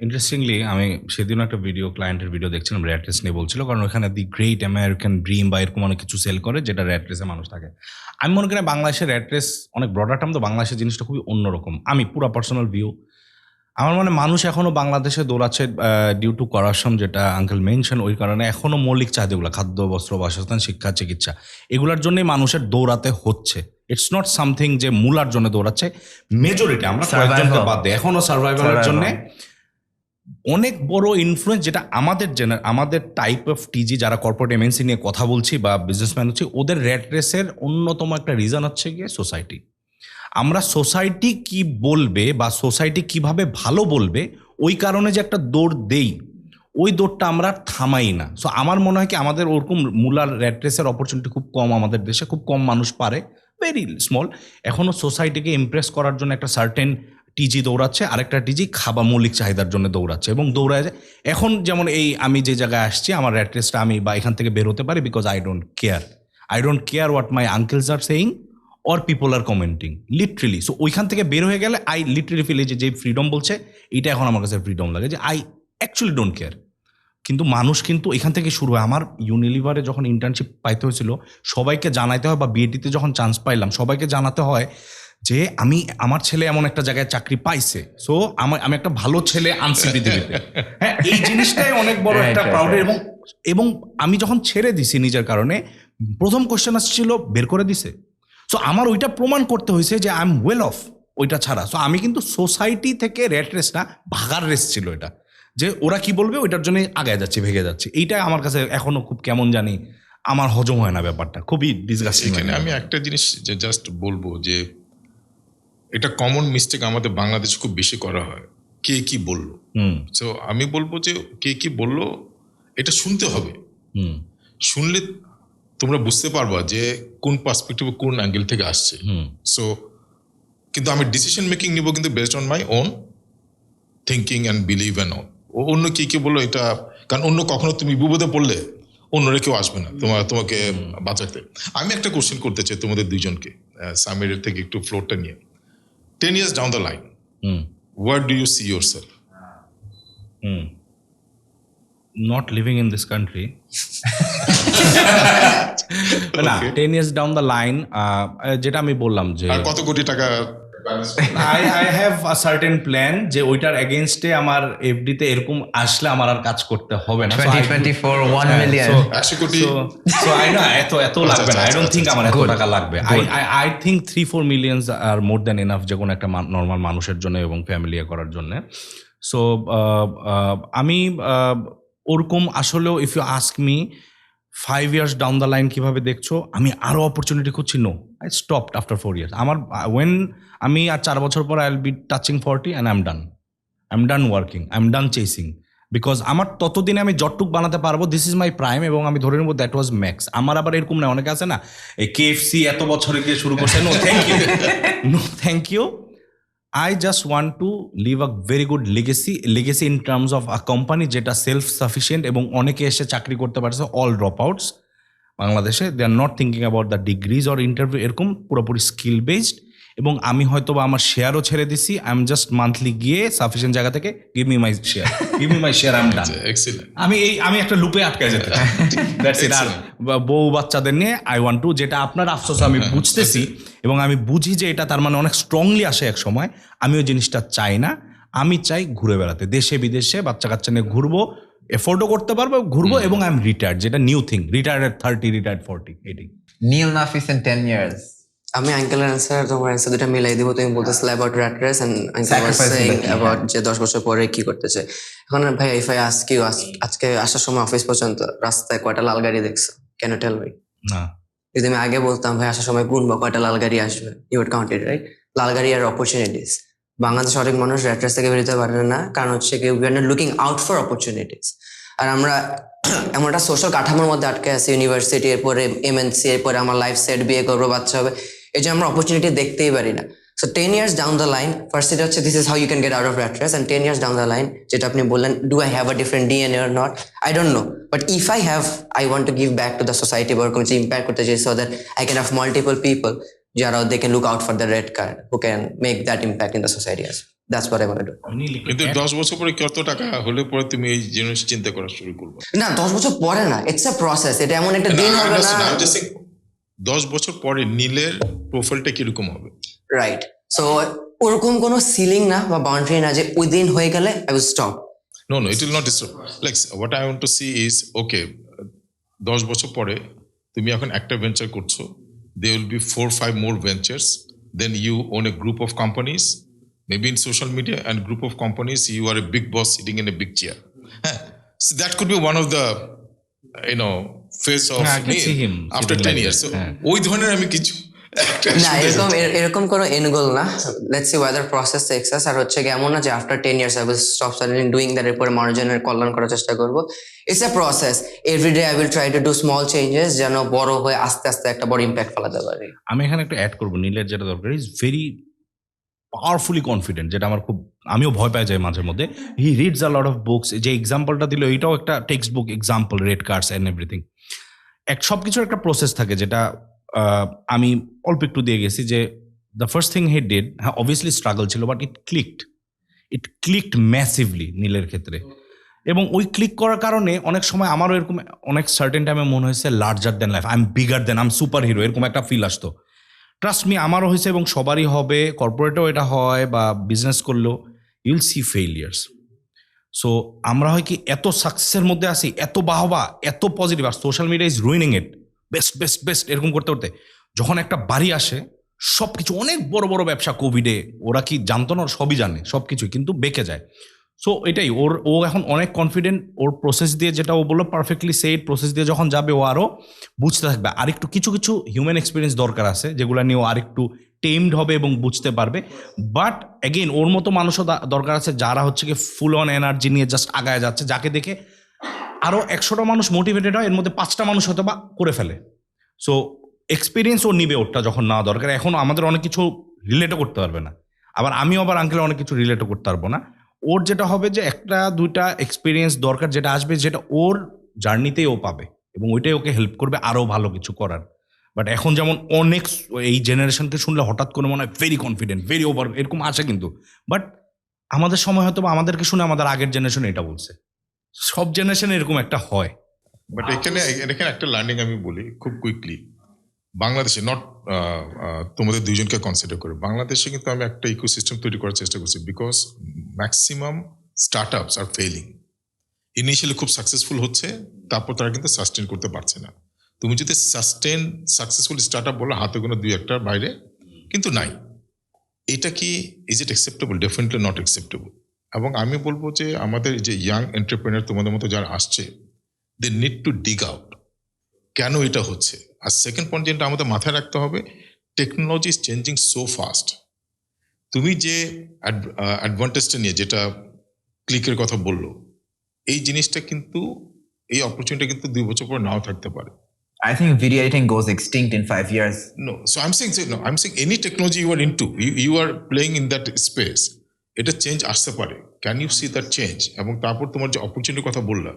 C: interestingly আমি সেদিনও একটা ক্লায়েন্টের ভিডিও দেখছিলাম, র্যাট রেস নিয়ে বলছিল, কারণ ওখানে দি গ্রেট আমেরিকান ড্রিম বা এরকম অনেক কিছু সেল করে যেটা র্যাট রেসে মানুষ থাকে। আমি মনে করি বাংলাদেশের র্যাট রেস অনেক ব্রডার টার্ম, তো বাংলাদেশের জিনিসটা খুবই অন্যরকম। আমি পুরো পার্সোনাল ভিউ, আমার মনে মানুষ এখনও বাংলাদেশে দৌড়াচ্ছে ডিউ টু করাপশন, যেটা আঙ্কেল মেনশন, ওই কারণে এখনও মৌলিক চাহিদাগুলো, খাদ্য, বস্ত্র, বাসস্থান, শিক্ষা, চিকিৎসা, এগুলোর জন্যই মানুষের দৌড়াতে হচ্ছে। ইটস নট সামথিং যে মূলার জন্য দৌড়াচ্ছে। মেজরিটি, আমরা কয়েকজনকে বাদ দিই, এখনও সার্ভাইভালের জন্য অনেক বড় ইনফ্লুয়েন্স, যেটা আমাদের টাইপ অফ টিজি যারা কর্পোরেট এমএনসি নিয়ে কথা বলছি বা বিজনেসম্যান হচ্ছে, ওদের র্যাট রেসের অন্যতম একটা রিজন হচ্ছে গিয়ে সোসাইটি। আমরা সোসাইটি কি বলবে বা সোসাইটি কিভাবে ভালো বলবে, ওই কারণে যে একটা দৌড় দেই, ওই দৌড়টা আমরা থামাই না। সো আমার মনে হয় কি আমাদের ওরকম মূলার র্যাট রেসের অপরচুনিটি খুব কম, আমাদের দেশে খুব কম মানুষ পারে, ভেরি স্মল। এখনও সোসাইটিকে ইমপ্রেস করার জন্য একটা সার্টেন টিজি দৌড়াচ্ছে, আরেকটা টিজি খাবার মৌলিক চাহিদার জন্য দৌড়াচ্ছে এবং দৌড়ায় যায়। এখন যেমন এই আমি যে জায়গায় আসছি, আমার র্যাট রেসটা আমি বা এখান থেকে বের হতে পারি because I don't care what my uncles are saying or people are commenting, literally. So ওইখান থেকে বের হয়ে গেলে আই লিটারেলি ফিল যে ফ্রিডম বলছে, এইটা এখন আমার কাছে ফ্রিডম লাগে, যে আই অ্যাকচুয়ালি ডোন্ট কেয়ার। কিন্তু মানুষ কিন্তু এখান থেকে শুরু হয়। আমার ইউনিলিভারে যখন ইন্টার্নশিপ পাইতে হয়েছিল, সবাইকে জানাইতে হয়, বা বিএটিতে যখন চান্স পাইলাম সবাইকে জানাতে হয় যে আমার ছেলে এমন একটা জায়গায় চাকরি পাইছে, সো আমি একটা ভালো ছেলে আনছি পৃথিবীতে। হ্যাঁ, এই জিনিসটাই অনেক বড় একটা প্রাউডের। এবং আমি যখন ছেড়ে দিছি নিজের কারণে, প্রথম কোশ্চেন আসছিল বের করে দিছে। সো আমার ওইটা প্রমাণ করতে হয়েছে যে আই এম ওয়েল অফ ওইটা ছাড়া। সো আমি কিন্তু সোসাইটি থেকে রেট রেস না, ভাগার রেস ছিল এটা, যে ওরা কি বলবে ওইটার জন্য আগায় যাচ্ছে, ভেগে যাচ্ছে। এইটা আমার কাছে এখনো খুব কেমন জানি আমার হজম হয় না ব্যাপারটা, খুবই ডিসগাস্টিং।
D: এখানে আমি একটা জিনিস যে জাস্ট বলবো যে এটা কমন মিস্টেক আমাদের বাংলাদেশে খুব বেশি করা হয়, কে কি বললো। সো আমি বলবো যে কে কি বললো এটা শুনতে হবে। শুনলে তোমরা বুঝতে পারবা যে কোন পার্সপেক্টিভ কোন অ্যাঙ্গেল থেকে আসছে। সো কিন্তু আমি ডিসিশন মেকিং নিব কিন্তু based on my own thinking and believe and on. অন্য কি বললো এটা, কারণ অন্য কখনো তুমি বিপদে পড়লে অন্যরা কেউ আসবে না তোমাকে বাঁচাতে। আমি একটা কোশ্চেন করতে চাই তোমাদের দুইজনকে, সামিরের থেকে একটু ফ্লোরটা নিয়ে। 10 years down the line, where do you see yourself?
C: Not living in this country. না, 10 years down the line, যেটা আমি বললাম যে
D: আর কত কোটি টাকা
C: I have a certain plan যে ওইটার এগেইনস্টে আমার এফডিতে এরকম আসলে আমার আর কাজ করতে হবে না।
A: 2024 1 million,
D: 100 কোটি।
C: So I know এত লাগবে না। I don't think আমার এত টাকা লাগবে। I think 3-4 millions are more than enough যে কোনো একটা নর্মাল মানুষের জন্য এবং ফ্যামিলি করার জন্য। সো আমি ওরকম আসলেও, if you ask me 5 years down the line কিভাবে দেখছো, আমি আরো অপরচুনিটি খুঁজছি, no, I stopped after 4 years। আমার আমি আর 4 বছর পর I will be touching 40 and I am done working, I am done chasing. Because আমার ততদিনে আমি যতটুক বানাতে পারবো, দিস ইজ মাই প্রাইম, এবং আমি ধরে নেবো দ্যাট ওয়াজ ম্যাক্স। আমার আবার এরকম না, অনেকে আছে না এই KFC এত বছরে গিয়ে শুরু করছে, no thank you, no thank you. I just want to leave a very good legacy in terms of a company যেটা সেলফ সাফিসিয়েন্ট, এবং অনেকে এসে চাকরি করতে পারছে, অল ড্রপ আউটস বাংলাদেশে, they are not thinking about the degrees or interview, এরকম পুরোপুরি স্কিল বেসড। এবং আমি হয়তো বা আমার শেয়ারও ছেড়ে দিছি, আই এম জাস্ট মান্থলি গিয়ে সাফিসিয়েন্ট জায়গা থেকে give me my share, I am ডান। আমি একটা লুপে আটকে যেতে চাই, দ্যাটস ইট। আর বউ বাচ্চাদের নিয়ে আই ওয়ান্ট টু, যেটা আপনার আফসোস আমি বুঝতেছি, এবং আমি বুঝি যে এটা তার মানে অনেক স্ট্রংলি আসে এক সময়। আমি ওই জিনিসটা চাই না, আমি চাই ঘুরে বেড়াতে, দেশে বিদেশে বাচ্চা কাচ্চা নিয়ে ঘুরবো, এফোর্ডও করতে পারবো, ঘুরবো, এবং আই এম রিটায়ার্ড, যেটা new thing, retired at 30, retired 40, এটাই।
A: Neil Nafis in 10 years.
B: আমি আঙ্কেলের অ্যান্সার তোমার অ্যান্সার দুটা মিলাই দিব। তুমি বলতেছিলে about rat race and uncle was saying about যে 10 বছর পরে কি করতে চাই। এখন ভাই ইফ আই আস্ক ইউ, আজকে আসার সময় অফিস পর্যন্ত রাস্তায় কয়টা লাল গাড়ি দেখছো? Can you tell me?
C: না।
B: যদি আমি আগে বলতাম ভাই আসার সময় গুনবো কয়টা লাল গাড়ি আসবে, you would count it, right? লাল গাড়ি আর অপরচুনিটিস। বাংলাদেশে অনেক মানুষ র্যাট রেস থেকে বেরোতে পারে না, কারণ হচ্ছে কি we are not looking out for opportunities. আর আমরা এমন একটা সোশ্যাল কাঠামোর মধ্যে আটকে আছি, ইউনিভার্সিটি, এরপরে MNC, এরপরে আমার লাইফ সেট, বিয়ে করবো, বাচ্চা হবে, এই যে আমরা অপরচুনিটি দেখতেই পারি না। So 10 years down the line, first এটা হচ্ছে this is how you can get out of rat race. And 10 years down the line, যেটা আপনি বললেন, do I have a different DNA or not, I don't know, but if I have, I want to give back to the society, বা ওরকম যে ইম্প্যাক্ট করতে চাই, so that I can have multiple people যারা they can look out for the red card, who can make that impact in the society as well. That's what I want to do.
D: কিন্তু 10 বছর পরে কত টাকা হলে পরে তুমি এই জিনিস চিন্তা করা শুরু করবে?
B: না, 10 বছর পরে না, ইটস আ প্রসেস। এটা এমন একটা দিন হবে না।
D: 10 বছর পরে নীলের প্রোফাইলটা কিরকম হবে?
B: রাইট। সো ওরকম কোনো সিলিং না বা বাউন্ডারি না যে ওই দিন হয়ে গেলে I will stop.
D: No, it will not disturb. Like what I want to see is, okay, 10 বছর পরে তুমি এখন একটা ভেঞ্চার করছো, there will be 4-5 more ventures, then you own a group of companies, maybe in social media, and group of companies, you are a big boss sitting in a big chair. So that could be one of the phase of me after 10 years. So ওই ধরনের আমি কিছু
B: না, এরকম কোনো এন্ড গোল না। Let's see whether process takes us. আর হচ্ছে কি এমন না যে after 10 years I will stop suddenly doing that, এরপরে মানুষজনের কল্যাণ করার চেষ্টা করবো। It's a process. Everyday I will try to do small changes, যেন বড় হয়ে আস্তে আস্তে একটা বড় ইম্প্যাক্ট ফেলাতে পারি।
C: আমি এখানে একটা অ্যাড করবো, নীলের যেটা দরকার, ইজ ভেরি পাওয়ারফুলি কনফিডেন্ট, যেটা আমার খুব, আমিও ভয় পাই যাই মাঝে মধ্যে। He reads a lot of books, যে এক্সাম্পলটা দিল এইটাও একটা text book example, red cards and everything. সব কিছুর একটা প্রসেস থাকে, যেটা আমি অল্প একটু দিয়ে গেছি। যে the first thing he did, হ্যাঁ অবভিয়াসলি স্ট্রাগল ছিল, বাট ইট ক্লিকড ম্যাসিভলি নীলের ক্ষেত্রে। এবং ওই ক্লিক করার কারণে অনেক সময় আমারও এরকম অনেক সার্টেন টাইমে মনে হয়েছে larger then life, I am bigger then, I am super hero, এরকম একটা ফিল আসতো। ট্রাস্ট মি, আমারও হয়েছে এবং সবারই হবে, কর্পোরেটেও এটা হয় বা বিজনেস করলেও ইউল সি ফেইলিয়ার্স। সো আমরা হয় কি এত সাকসেসের মধ্যে আসি, এত বাহবা, এত পজিটিভ, আর social media is ruining it, best best best এরকম করতে করতে যখন একটা বাড়ি আসে, সব কিছু অনেক বড় বড় ব্যবসা কোভিডে, ওরা কি জানতো না? সবই জানে, সব কিছুই, কিন্তু বেঁকে যায়। সো এটাই ও এখন অনেক কনফিডেন্ট, ওর প্রসেস দিয়ে, যেটা ও বললো পারফেক্টলি সেট, প্রসেস দিয়ে যখন যাবে ও আরও বুঝতে থাকবে। আরেকটু কিছু কিছু হিউম্যান এক্সপিরিয়েন্স দরকার আছে, যেগুলো নিয়ে ও আরেকটু টেমড হবে এবং বুঝতে পারবে। বাট অ্যাগেইন ওর মতো মানুষও দরকার আছে যারা হচ্ছে কি ফুল অন এনার্জি নিয়ে জাস্ট আগায় যাচ্ছে, যাকে দেখে আরও 100টা মানুষ মোটিভেটেড হয়, এর মধ্যে 5টা মানুষ হয়তো বা করে ফেলে। সো এক্সপিরিয়েন্স ও নিবে ওরটা যখন না দরকার। এখন আমাদের অনেক কিছু রিলেটও করতে পারবে না, আবার আমিও আবার আঙ্কেল অনেক কিছু রিলেটও করতে পারবো না। ওর যেটা হবে যে 1-2টা এক্সপিরিয়েন্স দরকার, যেটা আসবে, যেটা ওর জার্নিতেই ও পাবে এবং ওইটাই ওকে হেল্প করবে আরও ভালো কিছু করার। বাট এখন যেমন অনেক এই জেনারেশনকে শুনলে হঠাৎ করে মনে হয় ভেরি কনফিডেন্ট, ভেরি ওভার, এরকম আছে কিন্তু। বাট আমাদের সময় হয়তো বা আমাদেরকে শুনে আমাদের আগের জেনারেশন এটা বলছে, সব জেনারেশনে এরকম একটা হয়।
D: বাট এখানে একটা লার্নিং আমি বলি খুব কুইকলি। বাংলাদেশে নট তোমাদের দুইজনকে কনসিডার করে, বাংলাদেশে কিন্তু আমি একটা ইকোসিস্টেম তৈরি করার চেষ্টা করছি, বিকজ ম্যাক্সিমাম স্টার্ট আপস আর ফেইলিং। ইনিশিয়ালি খুব সাকসেসফুল হচ্ছে, তারপর তারা কিন্তু সাস্টেন করতে পারছে না। তুমি যদি সাকসেসফুল স্টার্ট আপ বলো, হাতে কোনো 2-1টার বাইরে কিন্তু নাই। এটা কি is it acceptable? Definitely not acceptable. এবং আমি বলবো যে আমাদের যে ইয়াং এন্টারপ্রেনার তোমাদের মতো যারা আসছে, they need to dig out কেন এটা হচ্ছে। আর সেকেন্ড পয়েন্ট যেটা আমাদের মাথায় রাখতে হবে, technology is changing so fast. তুমি যে অ্যাডভান্টেজটা নিয়ে যেটা ক্লিকের কথা বললো, এই জিনিসটা কিন্তু, এই অপরচুনিটি কিন্তু 2 বছর পর নাও থাকতে পারে।
A: I think video editing goes extinct in 5 years.
D: No, so I'm saying any technology you are into, you are playing in that space, এটা চেঞ্জ আসতে পারে। Can you see that change? এবং তারপর তোমার যে অপরচুনিটির কথা বললা,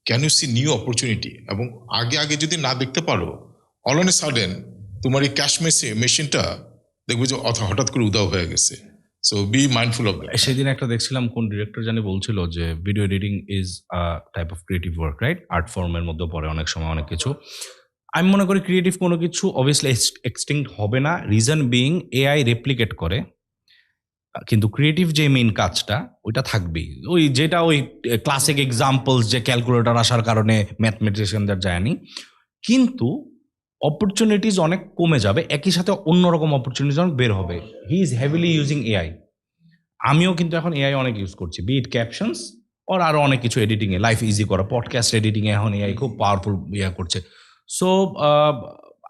D: can you see new opportunity? এবং আগে যদি না দেখতে পারো, অল অন এ সাডেন তোমার এই ক্যাশ মেশিনটা দেখবে যে হঠাৎ করে উদাও হয়ে গেছে। So be mindful of that.
C: সেদিন একটা দেখছিলাম, কোন ডিরেক্টর জানি বলছিল যে video editing is type of creative work, right? Art ফর্মের মধ্যে পড়ে অনেক সময় অনেক কিছু। আমি মনে করি ক্রিয়েটিভ কোনো কিছু অবভিয়াসলি এক্সটিংক্ট হবে না, রিজন বিইং এআই রেপ্লিকেট করে, কিন্তু ক্রিয়েটিভ যে মেইন কাজটা ওইটা থাকবেই। ওই যেটা ওই ক্লাসিক এক্সাম্পলস, যে ক্যালকুলেটর আসার কারণে ম্যাথমেটিশিয়ানদের যায়নি, কিন্তু অপরচুনিটিস অনেক কমে যাবে, একই সাথে অন্যরকম অপরচুনিটিস অনেক বের হবে। He is heavily using AI. আমিও কিন্তু এখন এআই অনেক ইউজ করছি, বিট ক্যাপশনস ওর আরও অনেক কিছু এডিটিংয়ে, লাইফ ইজি করা, পডকাস্ট এডিটিংয়ে এখন এআই খুব পাওয়ারফুল করছে। সো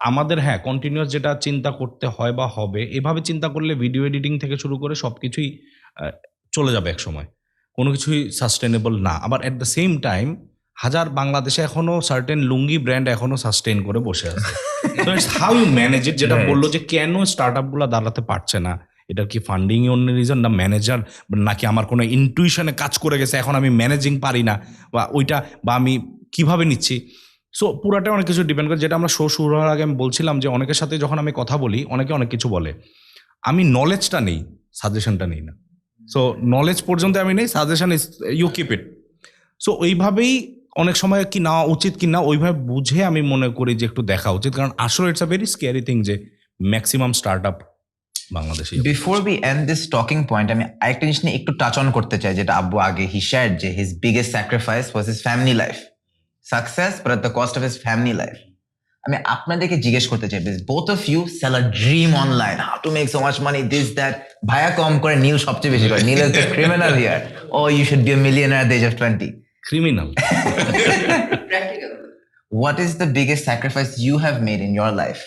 C: আমাদের কন্টিনিউয়াস যেটা চিন্তা করতে হয় বা হবে, এভাবে চিন্তা করলে ভিডিও এডিটিং থেকে শুরু করে সব কিছুই চলে যাবে এক সময়, কোনো কিছুই সাস্টেনেবল না। আবার অ্যাট দ্য সেম টাইম বাংলাদেশে এখনো সার্টেন লুঙ্গি ব্র্যান্ড এখনো সাস্টেন করে বসে আছে। হাউ ইউ ম্যানেজ ইট, যেটা বললো যে কেন স্টার্ট আপগুলো দাঁড়াতে পারছে না, এটা কি ফান্ডিং অন্য রিজন, না ম্যানেজার, নাকি আমার কোনো ইনটুইশনে কাজ করে গেছে, এখন আমি ম্যানেজিং পারি না, বা ওইটা, বা আমি কিভাবে নিচ্ছি। সো পুরাটা অনেক কিছু ডিপেন্ড করে। যেটা আমরা শুরু হওয়ার আগে আমি বলছিলাম যে অনেকের সাথে যখন আমি কথা বলি, অনেকে অনেক কিছু বলে, আমি নলেজটা নেই, সাজেশনটা নেই না। সো নলেজ পর্যন্ত আমি নেই, suggestion is you keep it. So ওইভাবেই অনেক সময় কি নেওয়া উচিত কি না, ওইভাবে বুঝে আমি মনে করি যে একটু দেখা উচিত, কারণ আসলে it's a very scary thing যে ম্যাক্সিমাম স্টার্ট আপ বাংলাদেশে।
A: Before we and this talking point, আমি আরেকটা জিনিস নিয়ে একটু টাচ অন করতে চাই, যেটা আব্বু আগে হি শেয়ার্ড, যে his biggest sacrifice was his family life. Success but at the cost of his family life. আমি আপনাদেরকে জিজ্ঞেস করতে চাই, both of you sell a dream online, how to make so much money, this that. ভাইয়া কম করে, নীল সবচেয়ে বেশি করে। Neil is the criminal here. Oh you should be a millionaire at the age of 20।
C: Criminal.
A: What is the biggest sacrifice you have made in your life?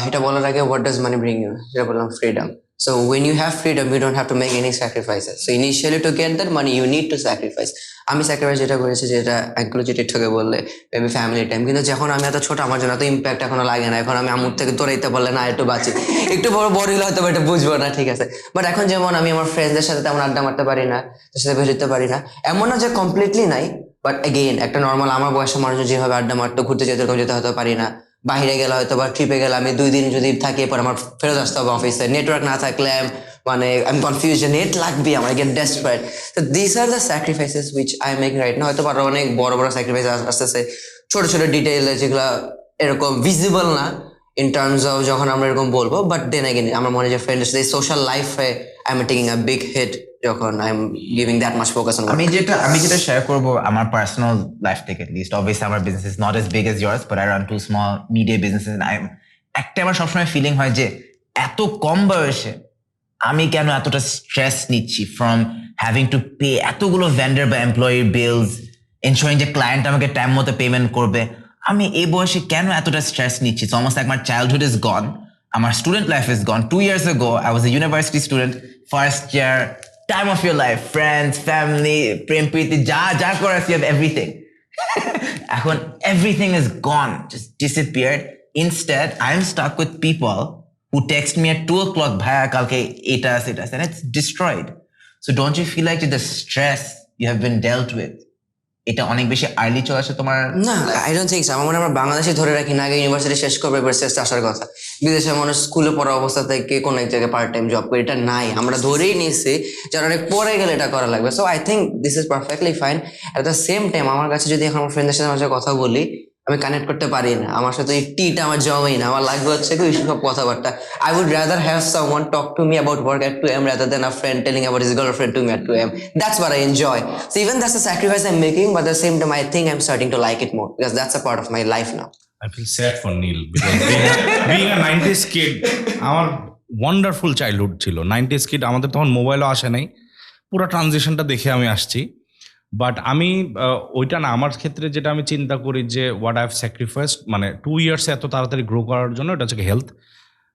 B: এটা বলার আগে what does money bring you? যেটা বললাম freedom. So when you have freedom, you don't have to make any sacrifices. So initially to get that money, you need to sacrifice. আমি স্যাক্রিফাইস যেটা করেছি, যেটা একগুলো যেটা ঠকে বললে মেবি ফ্যামিলি টাইম, কিন্তু যখন আমি এত ছোট, আমার জন্য এত ইম্প্যাক্ট এখনো লাগে না। এখন আমি আম্মুর থেকে দৌড়াইতে পারলে না একটু বাঁচি, একটু বড় হলে হয়তো এটা বুঝবো না, ঠিক আছে। বাট এখন যেমন আমি আমার ফ্রেন্ডসদের সাথে তেমন আড্ডা মারতে পারি না, তার সাথে বেরোতে পারি না, এমন না যে কমপ্লিটলি নাই, বাট এগেইন একটা নর্মাল আমার বয়সের মানুষ যেভাবে আড্ডা মারতো, ঘুরতে যেতে, এরকম যেতে হতে পারি না। বাইরে গেলে হয়তো বা ট্রিপে গেলে আমি 2 দিন যদি থাকি এরপর আমার ফেরত আসতে হবে অফিসে, নেটওয়ার্ক না থাকলে মানে আমি কনফিউশন, নেট লাগবে আমার, গেট ডেসপারেট। তো this are the sacrifices which I am making right now. হয়তো আরো অনেক বড় বড় স্যাক্রিফাইস আসতেছে, ছোট ছোট ডিটেইলে যেগুলো এরকম ভিজিবল না ইন টার্মস অফ যখন আমরা এরকম বলবো, বাট দেন এগেন আমার মনে হয় যে ফ্রেন্ডের সাথে সোশ্যাল লাইফে I am taking a big hit যখন I am giving that much focus on.
A: আমি যেটা শেয়ার করব আমার পার্সোনাল লাইফ থেকে, লিস্ট অবভিয়াসলি আমার business is not as big as yours, but I run two small media businesses. একটা আমার সবসময় ফিলিং হয় যে এত কম বয়সে আমি কেন এতটা স্ট্রেস নিচ্ছি ফ্রম হ্যাভিং টু পে এতগুলো ভেন্ডার বা এমপ্লয়ি বিলস, এনশোরিং যে ক্লায়েন্ট আমাকে টাইম মতো পেমেন্ট করবে। আমি এই বয়সে কেন এতটা স্ট্রেস নিচ্ছি? So almost like my childhood is gone, আমার student life is gone. 2 years ago I was a university student, first year, time of your life, friends, family, প্রেম প্রীতি যা যা করার, you have everything. এখন everything is gone, just disappeared. Instead I'm stuck with people who text me at 2 o'clock, bhaiya kalke eta ase, and it's destroyed. So don't you feel like the stress you have been dealt with, এটা অনেক বেশি আর্লি চলে আসে তোমার?
B: না, আই ডোন্ট থিংক সো। আমার মনে হয় আমরা বাংলাদেশে ধরে রাখি না, আগে ইউনিভার্সিটি শেষ করবে এবার শেষ আসার কথা। বিদেশে মানুষ স্কুলে পড়া অবস্থা থেকে কোনো এক জায়গায় পার্ট টাইম জব করে, এটা নাই। আমরা ধরেই নিয়েছি যারা অনেক পরে গেলে এটা করা লাগবে। So I think this is perfectly fine. At the same time আমার কাছে যদি এখন আমার ফ্রেন্ডের সাথে আমার সাথে কথা বলি, আমি কানেক্ট করতে পারি না, আমার সাথে এই টিটা আমার জমেই না, আমার লাগবে হচ্ছে কি সব কথাবার্তা। I would rather have someone talk to me about work at 2 AM rather than a friend telling about his girlfriend to me at 2 AM. That's what I enjoy. So even that's a sacrifice I'm making, but at the same time I think I'm starting to like it more because that's a part of my life now.
C: I feel sad for Neil because being a 90s kid, আমার ওয়ান্ডারফুল চাইল্ডহুড ছিল। 90s kid, আমাদের তখন মোবাইলও আসে নাই, পুরো ট্রানজিশনটা দেখে আমি আসছি। বাট আমি ওইটা না, আমার ক্ষেত্রে যেটা আমি চিন্তা করি যে হোয়াট আই হ্যাভ স্যাক্রিফাইসড, মানে 2 years এত তাড়াতাড়ি গ্রো করার জন্য, এটা হচ্ছে হেলথ।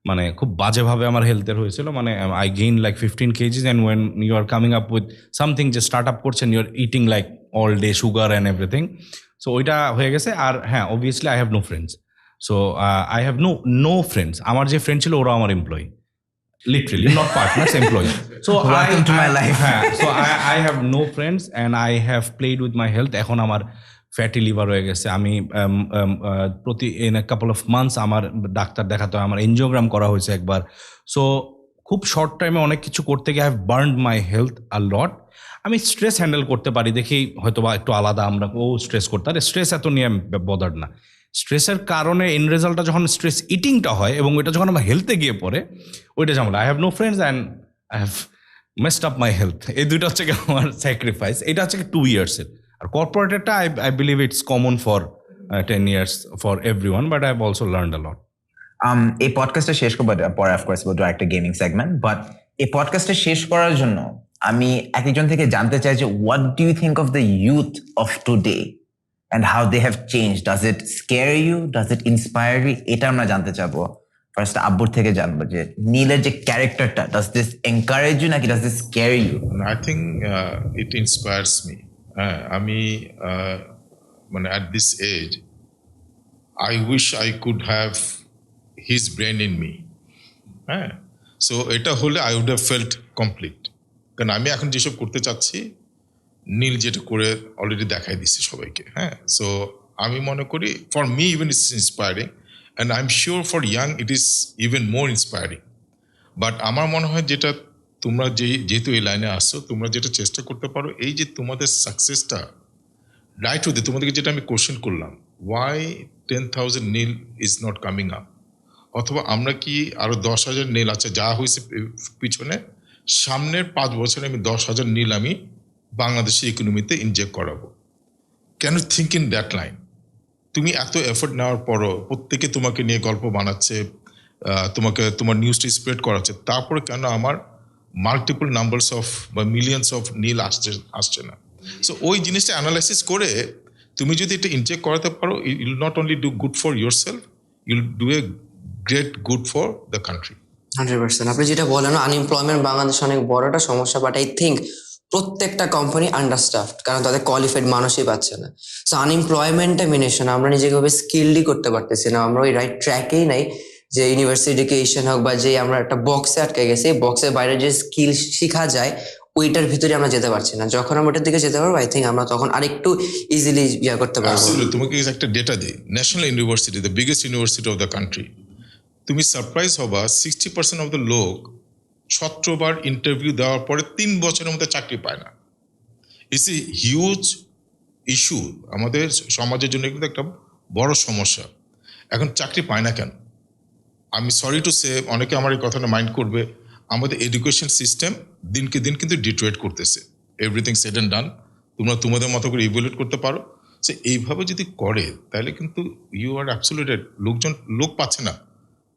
C: মানে খুব বাজেভাবে আমার হেলথের হয়েছিল, মানে I gain like 15 kgs and when you are coming up with something যে স্টার্ট আপ করছেন, you are eating like all day sugar and everything. So ওইটা হয়ে গেছে। আর হ্যাঁ, obviously I have no friends. So I have no friends. আমার যে ফ্রেন্ড ছিল ওরা আমার employee, literally not partners, employees. So
A: Welcome to my life.
C: So I have no friends and I have played with my health. এখন আমার ফ্যাটি লিভার হয়ে গেছে। আমি প্রতি in a couple of months আমার ডাক্তার দেখাতে হয়, আমার এনজিওগ্রাম করা হয়েছে একবার। সো খুব শর্ট টাইমে অনেক কিছু করতে গিয়ে I have burned my health a lot. আমি স্ট্রেস হ্যান্ডেল করতে পারি দেখেই হয়তো বা একটু আলাদা, আমরা স্ট্রেস করতে পারি, স্ট্রেস এত নিয়ে বদার্ড না। স্ট্রেসের কারণে এন্ড রেজাল্টটা যখন স্ট্রেস ইটিংটা হয় এবং ওইটা যখন আমার হেলথে গিয়ে পড়ে, ওইটা ঝামেলা। I have no friends and I have messed up my health. এই দুইটা হচ্ছে আমার স্যাক্রিফাইস। এটা হচ্ছে 2 years-এর। আর কর্পোরেটেরটা I believe it's common for 10 years for everyone, but I have also learned a lot.
A: এই পডকাস্টটা শেষ করবো পরে, অফকোর্স বলবো একটা গেমিং সেগমেন্ট, বাট এই পডকাস্টটা শেষ করার জন্য আমি একজন থেকে জানতে চাই যে what do you think of the youth of today and how they have changed? Does it scare you? Does it inspire you? এটা আমরা জানতে চাবো। ফার্স্ট আব্বুর থেকে জানবো যে নীলের যে ক্যারেক্টারটা, does this encourage you নাকি does this scare you?
D: I think it inspires me. আমি মানে at this age I wish I could have his brain in me. হ্যাঁ, সো এটা হলে I would have felt complete. কারণ আমি এখন যেসব করতে চাচ্ছি নীল যেটা করে অলরেডি দেখাই দিচ্ছে সবাইকে। হ্যাঁ, সো আমি মনে করি for me even it's inspiring and I am sure for young it is even more inspiring. But আমার মনে হয় যেটা তোমরা যেহেতু এই লাইনে আসছো, তোমরা যেটা চেষ্টা করতে পারো, এই যে তোমাদের সাকসেসটা রাইট হতে, তোমাদেরকে যেটা আমি কোশ্চেন করলাম, why 10,000 Neel is not coming up, অথবা আমরা কি আরও 10,000 নীল আছে যা হয়েছে পিছনে, সামনের 5 বছরে আমি 10,000 নীল আমি বাংলাদেশের ইকোনমিতে ইনজেক্ট করাবো। Can you think in that line? তুমি এত এফোর্ট নেওয়ার পরও প্রত্যেকে তোমাকে নিয়ে গল্প বানাচ্ছে, তোমাকে তোমার নিউজটি স্প্রেড করাচ্ছে, তারপরে কেন আমার মাল্টিপল নাম্বারস অফ বা মিলিয়নস অফ নীল আসছে না? সো ওই জিনিসটা অ্যানালাইসিস করে তুমি যদি এটা ইনজেক্ট করাতে পারো, you'll not only do good for yourself, you'll do a great good for the country.
B: 100%। আপনি যেটা বলেন, আনএমপ্লয়মেন্ট বাংলাদেশে অনেক বড় একটা সমস্যা, বাট আই থিঙ্ক প্রত্যেকটা কোম্পানি আন্ডারস্টাফড, কারণ তাদের কোয়ালিফাইড মানুষই পাচ্ছে না। সো আনএমপ্লয়মেন্টটা মেনেশন আমরা নিজেকে ভাবে স্কিলডই করতে পারতেছি না, আমরা ওই রাইট ট্র্যাকেই নাই যে ইউনিভার্সিটি এডুকেশন হোক বা যে আমরা একটা বক্সে আটকে গেছি, বক্সের বাইরে যে স্কিল শেখা যায় ওইটার ভিতরে আমরা যেতে পারছি না। যখন আমরা ওটার দিকে যেতে পারবো আই থিঙ্ক আমরা তখন আরেকটু ইজিলি করতে পারবো।
D: Absolutely, তোমাকে একটা ডেটা দিই, national university, the biggest university of the country, তুমি সারপ্রাইজ হবা 60% অফ দ্য লোক 17 বার ইন্টারভিউ দেওয়ার পরে 3 বছরের মধ্যে চাকরি পায় না। ইটস এ হিউজ ইস্যু, আমাদের সমাজের জন্য কিন্তু একটা বড় সমস্যা। এখন চাকরি পায় না কেন? আমি সরি টু সে, অনেকে আমার এই কথাটা মাইন্ড করবে, আমাদের এডুকেশন সিস্টেম দিনকে দিন কিন্তু ডিট্রয়েট করতেছে। এভরিথিং সেড অ্যান্ড ডান, তোমরা তোমাদের মতো করে ইভ্যালুয়েট করতে পারো। সে এইভাবে যদি করে তাহলে কিন্তু ইউ আর অ্যাবসলিউটেড, লোক পাচ্ছে না,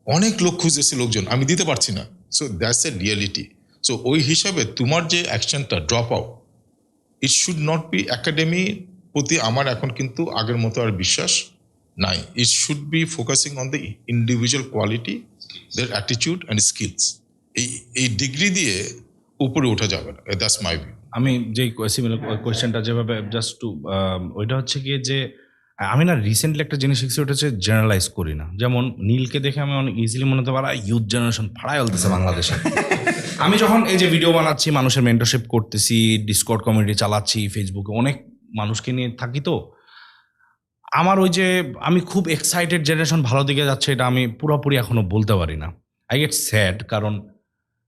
D: অনেক লোক খুঁজেছে লোকজন, আমি দিতে পারছি না। So that's a reality. So ওই হিসাবে তোমার যে অ্যাকশনটা drop out, it should not be academy প্রতি আমার এখন কিন্তু আগের মতো আর বিশ্বাস নাই। It should be focusing on the individual quality, their attitude and skills. এই ডিগ্রি দিয়ে উপরে ওঠা যাবে না, দ্যাটস মাই ভিউ।
C: আমি যেই সিমিলার কোয়েশ্চেনটা যেভাবে জাস্ট টু ওইটা হচ্ছে গিয়ে যে আমি না রিসেন্টলি একটা জিনিস শিখছি, ওটা হচ্ছে জেনারেলাইজ করি না। যেমন নীলকে দেখে আমি অনেক ইজিলি মনে হতে পারা ইউথ জেনারেশন ফাড়াই হলতেছে বাংলাদেশে। আমি যখন এই যে ভিডিও বানাচ্ছি, মানুষের মেন্টরশিপ করতেছি, ডিসকর্ড কমিউনিটি চালাচ্ছি, ফেসবুকে অনেক মানুষকে নিয়ে থাকি, তো আমার ওই যে আমি খুব এক্সাইটেড জেনারেশন ভালো দিকে যাচ্ছে এটা আমি পুরোপুরি এখনো বলতে পারি না। আই গেট স্যাড, কারণ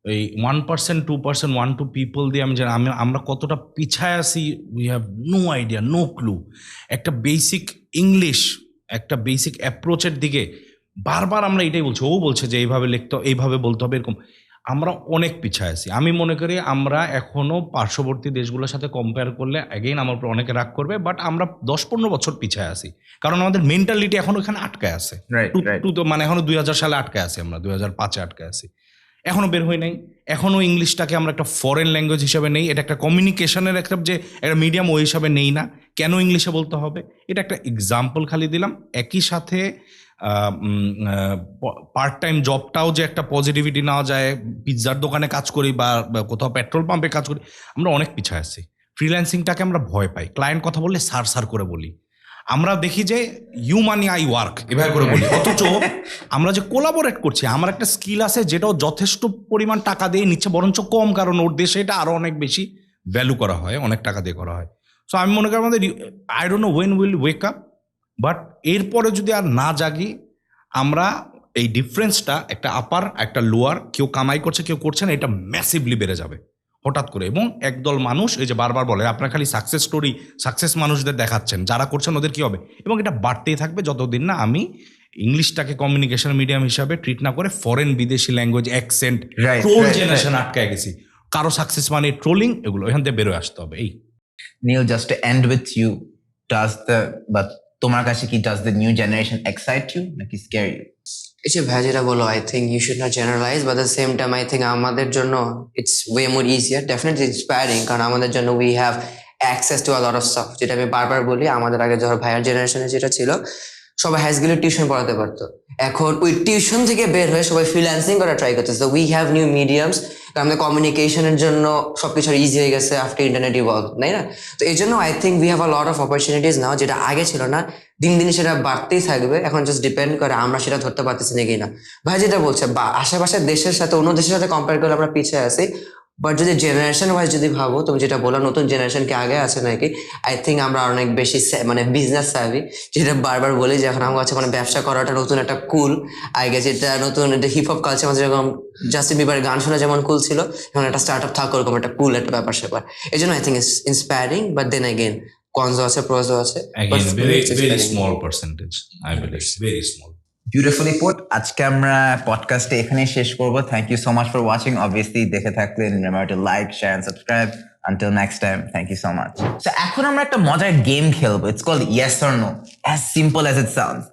C: এই 1%, 2%, 1-2 পিপল দিয়ে আমি জানি আমরা কতটা পিছায় আছি। We have no idea, no clue. একটা বেসিক ইংলিশ, একটা বেসিক অ্যাপ্রোচের দিকে বারবার আমরা এটাই বলছি, ও বলছে যে এইভাবে লিখতে, এইভাবে বলতে হবে, এরকম আমরা অনেক পিছায় আছি। আমি মনে করি আমরা এখনো পার্শ্ববর্তী দেশগুলোর সাথে কম্পেয়ার করলে অ্যাগেইন আমার উপর অনেকে রাগ করবে, বাট আমরা 10-15 বছর পিছায় আছি, কারণ আমাদের মেন্টালিটি এখন ওখানে আটকায় আছে। তো মানে এখনো 2000 সালে আটকায় আছি, আমরা 2005-এ আটকায় আছি, এখনো বের হই নাই। এখনো ইংলিশটাকে আমরা একটা ফরেন ল্যাঙ্গুয়েজ হিসাবে নেই, এটা একটা কমিউনিকেশনের একটা যে একটা মিডিয়াম ওই হিসাবে নেই না। কেন ইংলিশে বলতে হবে? এটা একটা এক্সাম্পল খালি দিলাম। একই সাথে পার্ট টাইম জবটাও যে একটা পজিটিভিটি নেওয়া যায়, পিৎজার দোকানে কাজ করি বা কোথাও পেট্রোল পাম্পে কাজ করি, আমরা অনেক পিছায় আছি। ফ্রিল্যান্সিংটাকে আমরা ভয় পাই, ক্লায়েন্ট কথা বললে সার সার করে বলি। আমরা দেখি যে ইউ মানি আই ওয়ার্ক এভাবে করে বলি, অথচ আমরা যে কোলাবোরেট করছি, আমার একটা স্কিল আছে যেটাও যথেষ্ট পরিমাণ টাকা দিয়ে নিচ্ছে, বরঞ্চ কম, কারণ ওর দেশে এটা আরো অনেক বেশি ভ্যালু করা হয়, অনেক টাকা দিয়ে করা হয়। সো আমি মনে করি আমাদের I don't know when will wake up, but এরপরে যদি আর না জাগি, আমরা এই ডিফারেন্সটা, একটা আপার একটা লোয়ার, কেউ কামাই করছে কেউ করছে না, এটা ম্যাসিভলি বেড়ে যাবে হঠাৎ করে। এবং একদল মানুষ এই যে বারবার বলে আপনার খালি সাকসেস স্টোরি, সাকসেস মানুষদের দেখাচ্ছেন, যারা করছেন ওদের কি হবে? এবং এটা বাড়তেই থাকবে যতদিন না আমি ইংলিশটাকে কমিউনিকেশন মিডিয়াম হিসাবে ট্রিট না করে ফরেন বিদেশি ল্যাঙ্গুয়েজ, অ্যাকসেন্ট, ট্রোল জেনারেশন আটকায় গেছি। কারো সাকসেস মানে ট্রোলিং, এগুলো এখান থেকে বেরোয় আসতে হবে। এই
A: Neil, just to end with you, তোমার কাছে কি does the new generation excite you নাকি scare you?
B: এই যে ভাই যেটা বলো, I think you should not generalize, but the same time I think আমাদের জন্য it's way more easier, definitely inspiring, কারণ আমাদের জন্য we have access to a lot of stuff. যেটা আমি বারবার বলি, আমাদের আগে ধরো ভাইয়ার জেনারেশনে যেটা ছিল, সবাই হাইস্কুলে টিউশন পড়াতে পারতো, এখন ওই টিউশন থেকে বের হয়ে সবাই ফ্রিল্যান্সিং করা ট্রাই করতেছে। উই হ্যাভ নিউ মিডিয়ামস, আমাদের কমিউনিকেশনের জন্য সবকিছু ইজি হয়ে গেছে আফটার ইন্টারনেট ইভলভ, তাই না? তো এই জন্য I think we have a lot of opportunities now, যেটা আগে ছিল না। দিন দিন সেটা বাড়তেই থাকবে, এখন জাস্ট ডিপেন্ড করে আমরা সেটা ধরতে পারতেছি নাকি না। ভাই যেটা বলছে, বা আশেপাশের দেশের সাথে অন্য দেশের সাথে কম্পেয়ার করলে আমরা পিছিয়ে আছি, বাট যদি জেনারেশন ওয়াইজ যদি ভাবো, তুমি যেটা বলো নতুন জেনারেশন কি আগে আছে নাকি, আই থিঙ্ক আমরা অনেক বেশি মানে বিজনেস সার্ভি, যেটা বারবার বলি যে এখন আমার কাছে মানে ব্যবসা করাটা নতুন একটা কুল। আগে যেটা নতুন হিপ হপ কালচার, যেরকম জাস্টিন বিবারের গান শোনা যেমন কুল ছিল, এখন একটা স্টার্ট আপ থাকা ওরকম একটা কুল একটা ব্যাপার স্যাপার। এই জন্য I think it's inspiring, but then again কনজো আছে, প্রোজো আছে,
C: very small percentage, I believe very small.
A: Beautifully put. আজকে আমরা পডকাস্টে এখানেই শেষ করব। Thank you so much for watching. Obviously দেখে থাকলে remember to like, share and subscribe. Until next time, thank you so much. So এখন আমরা একটা মজার গেম খেলবো। It's called yes or no, as simple as it sounds.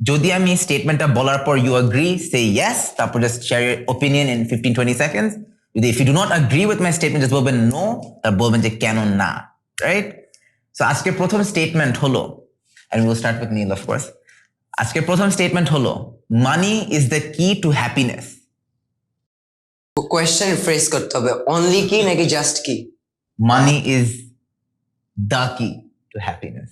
A: যদি আমি স্টেটমেন্টটা বলার পর ইউ এগ্রি, সে ইয়েস, তারপর just share your opinion in 15-20 seconds. যদি if you do not agree with my statement, just বলবেন নো, তারপর বলবেন যে কেন না, রাইট? সো আজকে প্রথম স্টেটমেন্ট হলো, and will start with Neel of course. আজকের প্রথম স্টেটমেন্ট হলো, money is the key to happiness.
B: Question phrase করতে হবে, অনলি কি নাকি just key?
A: Money is the key to happiness.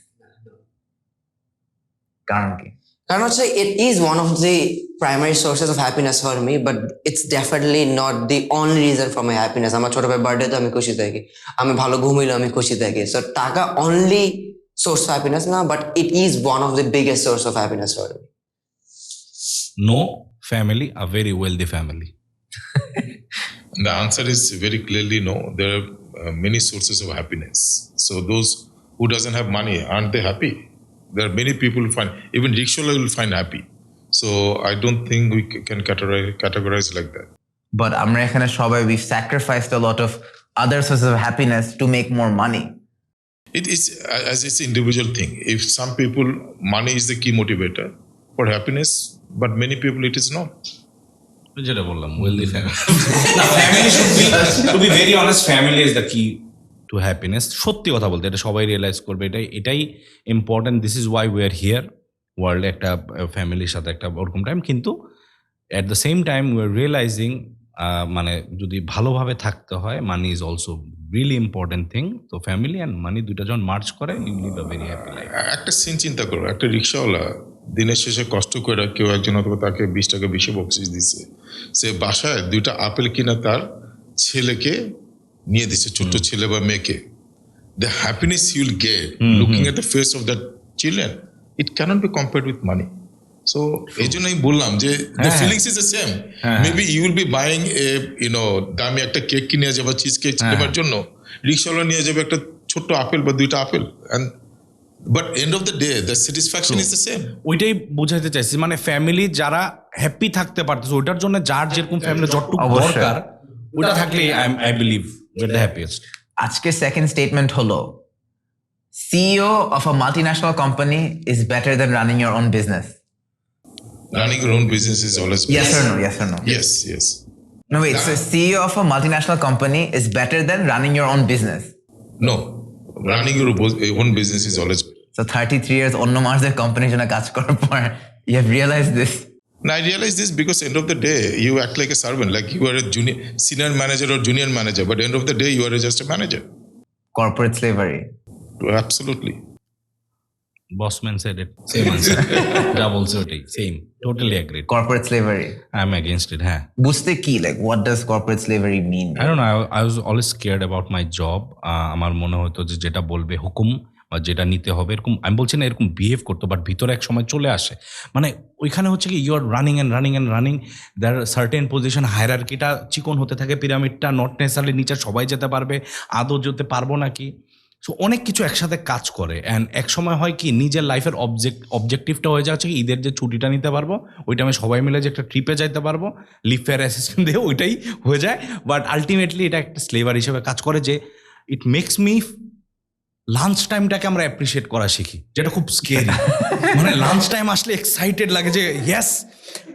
A: কারণ কি?
B: কারণ হচ্ছে it is one of the primary sources of happiness for me, but it's definitely not the only reason for my happiness. আমার ছোট ভাই বার্থডে তো আমি খুশি থাকি, আমি ভালো ঘুমাইলে আমি খুশি থাকি। সো টাকা only source of happiness না, but it is one of the biggest source of happiness for me.
C: No family, a very wealthy family.
D: The answer is very clearly no. There are many sources of happiness. So those who doesn't have money, aren't they happy? There are many people who find, even rickshaw will find happy. So I don't think we can categorize like that.
A: But আমরা এখানে সবাই we sacrificed a lot of other sources of happiness to make more money.
D: It is as it's individual thing. If some people, money is the key motivator for happiness, but many people it is not.
C: যেটা বললাম wealthy family. Family should be, to be very honest, family is the key to happiness. সত্যি কথা বলতে এটা সবাই রিয়েলাইজ করবে, এটাই important. This is why we are here ওয়ার্ল্ডে, একটা ফ্যামিলির সাথে একটা ওরকম টাইম। কিন্তু at the same time we are realizing মানে যদি ভালোভাবে থাকতে হয়, money is also really important thing. তো ফ্যামিলি অ্যান্ড মানি দুইটা যখন মার্চ করে, you live a very happy life.
D: একটা সিন চিন্তা করো, একটা রিক্সাওয়ালা দিনের শেষে কষ্ট করে কেউ একজন অথবা তাকে 20 টাকা বেশি বকশিস দিচ্ছে, সে বাসায় 2টা আপেল কিনা তার ছেলেকে নিয়ে দিচ্ছে, ছোট্ট ছেলে বা মেয়েকে। The happiness you will get looking at the face of that children, it cannot be compared with money. So এই জন্য আমি বললাম যে the feelings is the same. Maybe you will be buying a দামি একটা কেক কিনে যাবে, চিজ কেক নেবার জন্য রিক্সাওয়ালা নিয়ে যাবে একটা ছোট্ট আপেল বা 2টা apple, and but end of the day the satisfaction is the same.
C: ওইটাই বোঝাতে চাইছি, মানে ফ্যামিলি যারা হ্যাপি থাকতে পারতেছে, ওইটার জন্য যার যেরকম ফ্যামিলি যতটুকু দরকার ওইটা থাকলে I believe we are the happiest.
A: আজকে সেকেন্ড স্টেটমেন্ট হলো CEO of a multinational company is better than running your own business.
D: Running your own business is always
A: Yes
D: best.
A: or no? Yes or no?
D: Yes.
A: No, wait. So CEO of a multinational company is better than running your own business.
D: No, running your own business is always better.
A: So 33 years অন্য মানুষের কোম্পানির জন্য কাজ করার পর you have realized this.
D: And I realize this because end of the day you act like a servant, like you are a senior manager or junior manager, but end of the day you are just a manager.
A: Corporate slavery.
D: Absolutely.
C: Bossman said it. Same answer. যা বলছে ওটাই same, totally agreed.
A: Corporate slavery.
C: I am against ইট। হ্যাঁ,
A: বুঝতে কি, like what does corporate slavery mean?
C: I don't know. I was always scared about my job. আমার মনে হতো যে যেটা বলবে হুকুম বা যেটা নিতে হবে, এরকম আমি বলছি না এরকম বিহেভ করতো, বাট ভিতরে এক সময় চলে আসে। মানে ওইখানে হচ্ছে কি you are running their certain position, হায়ারার্কিটা চিকন হতে থাকে, পিরামিডটা নট নেসারলি নিচে সবাই যেতে পারবে, আদৌ যেতে পারবো নাকি। সো অনেক কিছু একসাথে কাজ করে, অ্যান্ড এক সময় হয় কি নিজের লাইফের অবজেক্টিভটা হয়ে যাচ্ছে কি ঈদের যে ছুটিটা নিতে পারবো, ওইটা আমি সবাই মিলে যে একটা ট্রিপে যাইতে পারবো, লিভ ফেয়ার অ্যাসিস্ট্যান্ট দিয়ে ওইটাই হয়ে যায়। বাট আলটিমেটলি এটা একটা স্লেভার হিসেবে কাজ করে, যে ইট মেক্স মি লাঞ্চ টাইমটাকে আমরা অ্যাপ্রিসিয়েট করা শিখি, যেটা খুব স্কেরি। মানে লাঞ্চ টাইম আসলে এক্সাইটেড লাগে যে ইয়েস,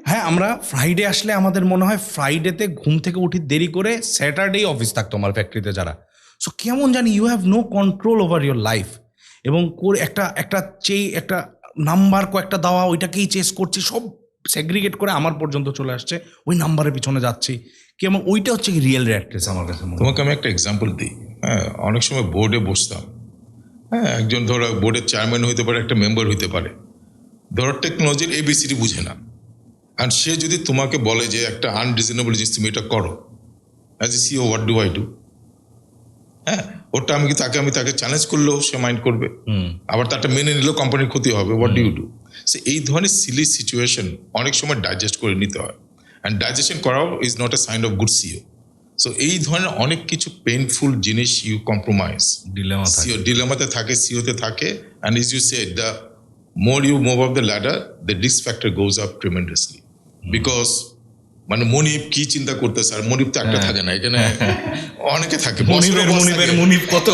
C: হ্যাঁ আমরা ফ্রাইডে আসলে আমাদের মনে হয় ফ্রাইডেতে ঘুম থেকে উঠি দেরি করে, স্যাটারডেই অফিস থাকতো আমার ফ্যাক্টরিতে যারা। সো কেমন জানি you have no control over your life, এবং একটা নাম্বার কয়েকটা দেওয়া, ওইটাকেই চেস করছি, সব সেগ্রিগেট করে আমার পর্যন্ত চলে আসছে, ওই নাম্বারের পিছনে যাচ্ছি কি, আমার ওইটা হচ্ছে কি রিয়েল র্যাট রেস আমার কাছে।
D: তোমাকে আমি একটা এক্সাম্পল দিই। হ্যাঁ, অনেক সময় বোর্ডে বসতাম, হ্যাঁ একজন ধরো বোর্ডের চেয়ারম্যান হইতে পারে, একটা মেম্বার হইতে পারে, ধরো টেকনোলজির ABCD বুঝে না, আর সে যদি তোমাকে বলে যে একটা আনরিজনেবল জিনিস তুমি এটা করো, as a CEO what do I do? হ্যাঁ, ওটা আমি তাকে চ্যালেঞ্জ করলেও সে মাইন্ড করবে, আবার তারটা মেনে নিলেও কোম্পানির ক্ষতি হবে, হোয়াট ডু ইউ ডু? সে এই ধরনের সিলি সিচুয়েশন অনেক সময় ডাইজেস্ট করে নিতে হয়, অ্যান্ড ডাইজেশন করাও is not a sign of good CEO। So এই ধরনের অনেক কিছু পেইনফুল জিনিস ইউ কম্প্রোমাইজ, ডিলেমাতে থাকে, সিওতে থাকে, and is you said the more you move up the ladder the risk factor goes up tremendously, because মানে মনিব কি চিন্তা করতেছে, আর মনিব তো একটা থাকে না, এখানে অনেকে থাকে,
C: মনিব কত,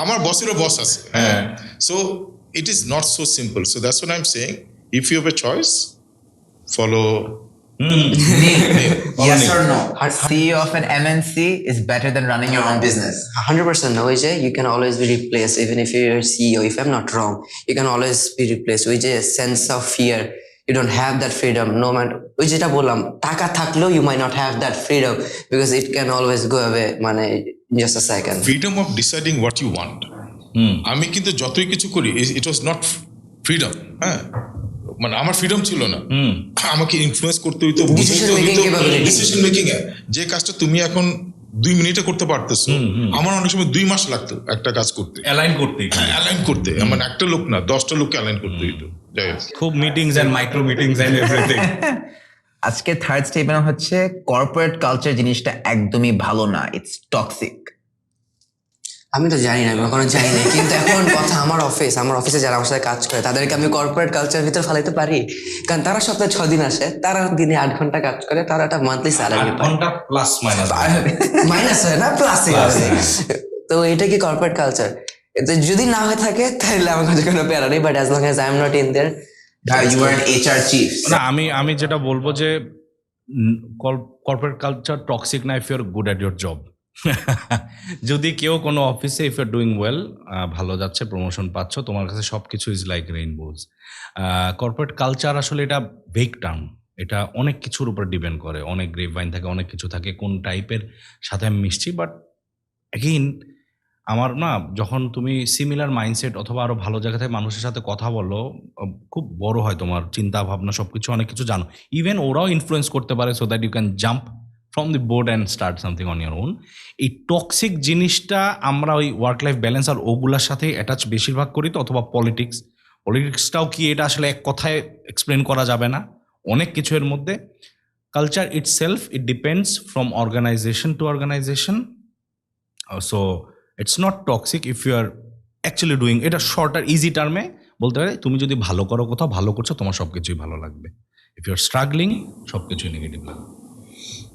D: আমার বসেরও বস আছে। হ্যাঁ, so it is not so simple. So that's what I am saying, if you have a choice, follow
A: Yes or no? CEO of an MNC is better than running your own business.
B: 100% no, Vijay. You can always be replaced, even if you're a CEO. If I'm not wrong, you can always be replaced. Vijay, a sense of fear. You don't have that freedom. No matter. Vijay, ta bolam. Taka thaklo, you might not have that freedom because it can always go away. Mane, in just a second.
D: Freedom of deciding what you want. আমি কিন্তু যতই কিছু করি, it was not freedom. হ্যাঁ, মানে আমার ফ্রিডম ছিল না, আমাকে ইনফ্লুয়েন্স করতে হইতো, ডিসিশন মেকিং এ যে কাজটা তুমি এখন 2 মিনিটে করতে পারতেছো, আমার অনেক সময় 2 মাস লাগতো একটা কাজ করতে, অ্যালাইন করতে মানে একটা লোক না 10টা লোককে অ্যালাইন করতে হইতো। যাই হোক,
C: খুব meetings and micro meetings and everything.
A: আজকে থার্ড স্টেটমেন্ট হচ্ছে কর্পোরেট কালচার জিনিসটা একদমই ভালো না, ইটস টক্সিক।
B: আমি তো জানি না, আমি কখনো জানি না, কিন্তু এখন কথা আমার অফিসে যারা আমার সাথে কাজ করে তাদেরকে আমি কর্পোরেট কালচার ভিতরে ফেলাইতে পারি, কারণ তারা সপ্তাহে 6 দিন আসে, তারা দিনে 8 ঘন্টা কাজ করে, তারা একটা মান্থলি স্যালারি পায়,
C: ঘন্টা প্লাস
B: মাইনাস হয় না প্লাসে। তো এটা কি কর্পোরেট কালচার? যদি না হয়ে থাকে তাহলে আমার কাছে কোনো প্যারা নেই, but as long as I am not in there,
A: you are HR chief.
C: না, আমি যেটা বলবো যে কর্পোরেট কালচার টক্সিক না if you are good at your job. যদি কেউ কোনো অফিসে if you are doing well, ভালো যাচ্ছে, প্রমোশন পাচ্ছ, তোমার কাছে সবকিছু is like rainbows. Corporate culture আসলে এটা ভেগ টার্ম, এটা অনেক কিছুর উপর ডিপেন্ড করে, অনেক গ্রেপ ভাইন থাকে, অনেক কিছু থাকে, কোন টাইপের সাথে আমি মিশছি। বাট অ্যাগেইন আমার না, যখন তুমি সিমিলার মাইন্ডসেট অথবা আরো ভালো জায়গা থেকে মানুষের সাথে কথা বলো, খুব বড় হয় তোমার চিন্তা ভাবনা, সবকিছু অনেক কিছু জানো, ইভেন ওরাও ইনফ্লুয়েন্স করতে পারে, so that you can jump from the board and start something on your own. এই টক্সিক জিনিসটা আমরা ওই ওয়ার্ক লাইফ ব্যালেন্স আর ওগুলার সাথে অ্যাটাচ বেশিরভাগ করি, তো অথবা পলিটিক্সটাও কি এটা আসলে এক কথায় এক্সপ্লেন করা যাবে না, অনেক কিছু এর মধ্যে। Culture itself it depends from organization to organization, so it's not toxic if you are actually doing এটা। শর্ট আর ইজি টার্মে বলতে পারে, তুমি যদি ভালো করো, কোথাও ভালো করছো, তোমার সব কিছুই ভালো লাগবে। ইফ ইউ আর স্ট্রাগলিং, সব কিছুই নেগেটিভ লাগবে।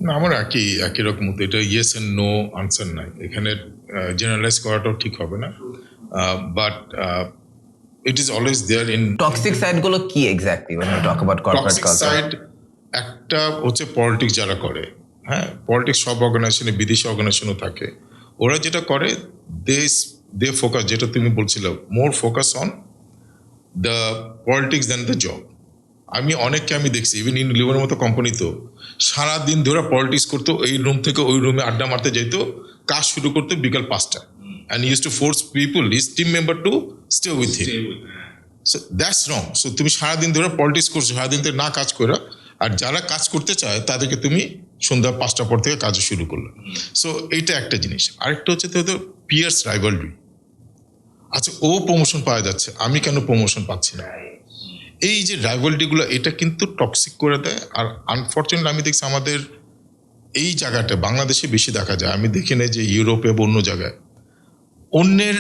D: না, আমার একই রকম মতো, এটা ইয়েস এন্ড নো আনসার নাই, এখানে জেনারেলাইজ করাটাও ঠিক হবে না, but it is always there in
A: toxic side গুলো কি exactly when we talk about corporate
D: toxic
A: culture?
D: Side. একটা হচ্ছে পলিটিক্স যারা করে, হ্যাঁ, পলিটিক্স সব অর্গানাইজেশনে, বিদেশি অর্গানাইজেশনও থাকে, ওরা যেটা করে দে ফোকাস, যেটা তুমি বলছিল, মোর focus on the politics than the job. আমি দেখছি ইভেন ইন লিভারের মতো কোম্পানি, তো সারাদিন ধরে পলিটিক্স করতো, এই রুম থেকে ওই রুমে আড্ডা মারতে যাইতো, কাজ শুরু করতো বিকাল 5টা, and use to force people, his team member to stay with him. So that's wrong. So তুমি সারাদিন ধরে পলিটিক্স করছো, সারাদিন ধরে না কাজ করে, আর যারা কাজ করতে চায় তাদেরকে তুমি সন্ধ্যা 5টা পর থেকে কাজ শুরু করলো। সো এইটা একটা জিনিস। আরেকটা হচ্ছে তো পিয়ার্স রাইভালরি। আচ্ছা, ও প্রমোশন পাওয়া যাচ্ছে, আমি কেন প্রমোশন পাচ্ছি না? এই যে রাইভালরিগুলো, এটা কিন্তু টক্সিক করে দেয়। আর আনফর্চুনেটলি আমি দেখছি আমাদের এই জায়গাটা বাংলাদেশে বেশি দেখা যায়, আমি দেখি না যে ইউরোপে বা অন্য জায়গায় অন্যের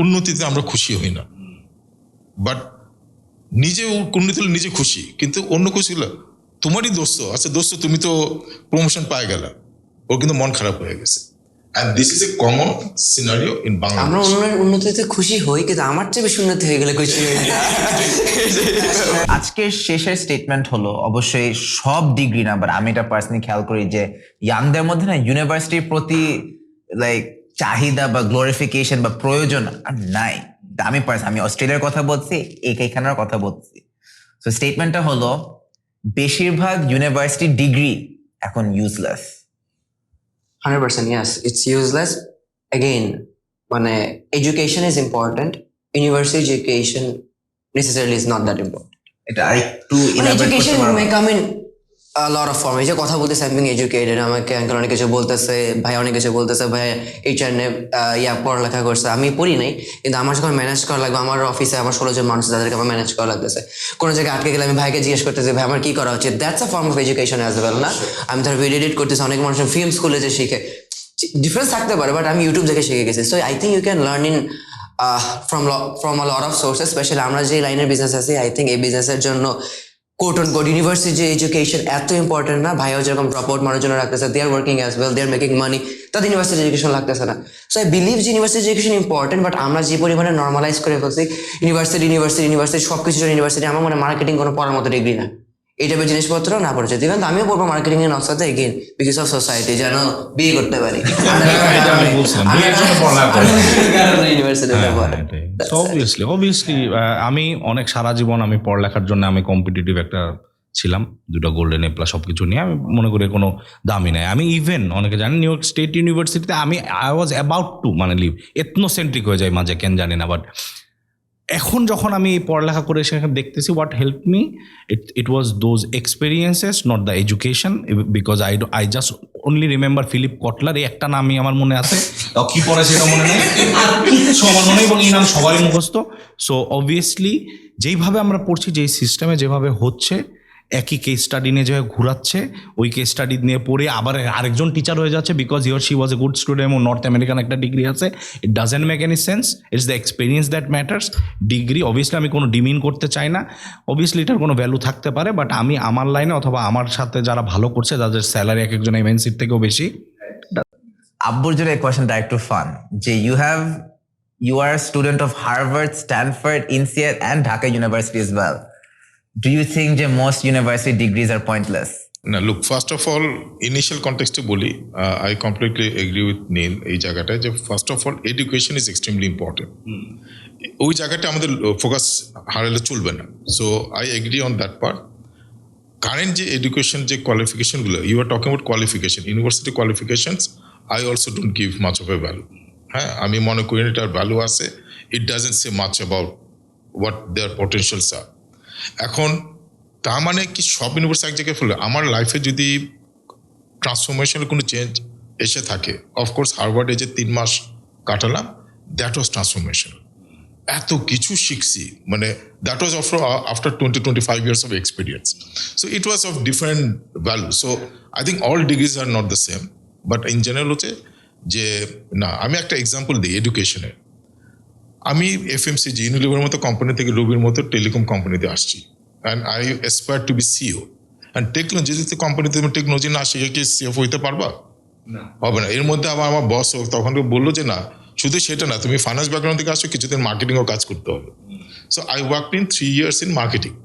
D: উন্নতিতে আমরা খুশি হই না, বাট নিজে উন্নতি হলে নিজে খুশি, কিন্তু অন্য খুশি হলো তোমারই দোস্ত, আচ্ছা দোস্ত তুমি তো প্রমোশন পায়ে গেলা, ওর কিন্তু মন খারাপ হয়ে গেছে। And this is a common scenario in Bangladesh.
B: আমরা অন্যের উন্নতিতে খুশি হই, কিন্তু আমার চেয়ে বেশি উন্নতি হয়ে গেলে খুশি হই না।
A: আজকের শেষের স্টেটমেন্ট হলো, অবশ্যই সব ডিগ্রি না, বাট আমি এটা পার্সোনালি খেয়াল করি যে ইয়াংদের মধ্যে না ইউনিভার্সিটির প্রতি লাইক চাহিদা বা গ্লোরিফিকেশন বা প্রয়োজন আর নাই। আমি অস্ট্রেলিয়ার কথা বলছি, এইখানের কথা বলছি। তো স্টেটমেন্টটা হলো, বেশিরভাগ ইউনিভার্সিটি ডিগ্রি এখন useless.
B: 100% yes, it's useless. Again, মানে education is important. University education necessarily is not that important.
A: এটা আরেকটু
B: Education may come in a lot of form. এই যে কথা বলতেছে আমি being educated, আমাকে আঙ্কেল অনেক কিছু বলতেছে, ভাই অনেক কিছু বলতেছে, ভাই এইচআর নে পড়ালেখা করছে, আমি পড়ি নাই, কিন্তু আমার যখন ম্যানেজ করা লাগবে, আমার অফিসে আমার 16 জন মানুষ, তাদেরকে আমার ম্যানেজ করা লাগতেছে, কোনো জায়গায় আটকে গেলে আমি ভাইকে জিজ্ঞেস করতেছি, ভাই আমার কি করা উচিত? That's a form of education as well না? আমি ধর ভিডিও এডিট করতেছি, অনেক মানুষ ফিল্ম স্কুলে যে শিখে, ডিফারেন্স থাকতে পারে, বাট আমি ইউটিউব থেকে শিখে গেছি। So I think you can learn in from a lot of sources. Specially আমরা যে লাইনের বিজনেস আছি, আই থিঙ্ক এই বিজনেসের জন্য কোট অন কোট ইউনিভার্সিটি যে এডুকেশন এত ইম্পর্টেন্ট না। ভাইও যেরকম ড্রপ আউট মারার জন্য রাখতেছে, they are working as well, they are making money, তাদের ইউনিভার্সিটি এডুকেশন লাগতেছে না। সো আই বিলিভ যে ইউনিভার্সিটি এডুকেশন ইম্পর্টেন্ট, বাট আমরা যে পরিমাণে নর্মালাইজ করে ফেলছি ইউনিভার্সিটি সব কিছু ইউনিভার্সিটি, আমার মনে মার্কেটিং কোনো পড়ার মতো ডিগ্রি না, এই টাইপের জিনিসপত্র না পরিচিত। ইভেন আমিও পড়বো মার্কেটিং এর নকশাতে, এগেইন বিকজ অফ সোসাইটি, যেন বিয়ে করতে পারি।
C: অবভিয়াসলি আমি অনেক সারা জীবন আমি পড়ালেখার জন্য আমি কম্পিটিটিভ একটা ছিলাম, 2টা গোল্ডেন এ প্লাস সবকিছু নিয়ে, আমি মনে করি কোনো দামই নাই। আমি ইভেন অনেকে জানি নিউ ইয়র্ক স্টেট ইউনিভার্সিটিতে I was about to leave ethnocentric হয়ে যায় মাঝে, কেন জানি না, বাট এখন যখন আমি পড়ালেখা করে সেখানে দেখতেছি what help me it was those experiences not the education, because I just only remember Philip Kotler, এই একটা নামই আমার মনে আছে, তাও কি পড়ে সেটা মনে নেই, আর কিচ্ছু আমার মনে নেই, এবং এই নাম সবারই মুখস্থ। সো অবভিয়াসলি যেইভাবে আমরা পড়ছি, যেই সিস্টেমে যেভাবে হচ্ছে, একই কেস স্টাডি নিয়ে যেভাবে ঘুরাচ্ছে, ওই কেস স্টাডি নিয়ে পড়ে আবার আরেকজন টিচার হয়ে যাচ্ছে because your she was a good student এবং নর্থ আমেরিকান একটা ডিগ্রি আছে। It doesn't make any sense, it's the experience that matters. Degree obviously আমি কোনো ডিমিন করতে চাই না, অবভিয়াসলি এটার কোনো ভ্যালু থাকতে পারে, বাট আমি আমার লাইনে অথবা আমার সাথে যারা ভালো করছে, যাদের স্যালারি এক একজন এমএনসির থেকেও বেশি।
A: আব্বুর জন্য এই কোয়েশ্চেনটা একটু ফান, যে you are a student of Harvard, Stanford, INSEAD and Dhaka University as well. Do you think that most university degrees are pointless?
D: না, look, first of all, initial context বলি, I completely agree with Neil এই জায়গাটায়, যে first of all education is extremely important. ওই জায়গাটা আমাদের ফোকাস হারালে চলবে না। So I agree on that part. Current যে এডুকেশন যে কোয়ালিফিকেশনগুলো, you are talking about qualification, university qualifications, I also don't give much of a value. হ্যাঁ, আমি মনে করি এটার ভ্যালু আছে, it doesn't say much about what their potentials are. এখন তার মানে কি সব ইউনিভার্সিটি এক জায়গায় ফেলে? আমার লাইফে যদি ট্রান্সফরমেশনের কোনো চেঞ্জ এসে থাকে, অফকোর্স হার্ভার্ডে যে 3 মাস কাটালাম, দ্যাট ওয়াজ ট্রান্সফরমেশন। এত কিছু শিখছি, মানে that was after 20-25 years of experience. So it was of different value. So I think all degrees are not the same, but in general হচ্ছে যে না, আমি একটা এক্সাম্পল দিই এডুকেশনের। আমি এফএমসিজি ইউনিলিভারের মতো কোম্পানি থেকে রবির মতো টেলিকম কোম্পানিতে আসছি, and I aspire to be CEO. And technology কোম্পানিতে তুমি টেকনোলজি না শিখে কি সিএফও হইতে পারবা? হবে না। এর মধ্যে আবার আমার বস তখন বললো যে না, শুধু সেটা না, তুমি ফাইন্যান্স ব্যাকগ্রাউন্ড থেকে আসছো, কিছুদিন মার্কেটিংও কাজ করতে হবে। So I worked in 3 years in marketing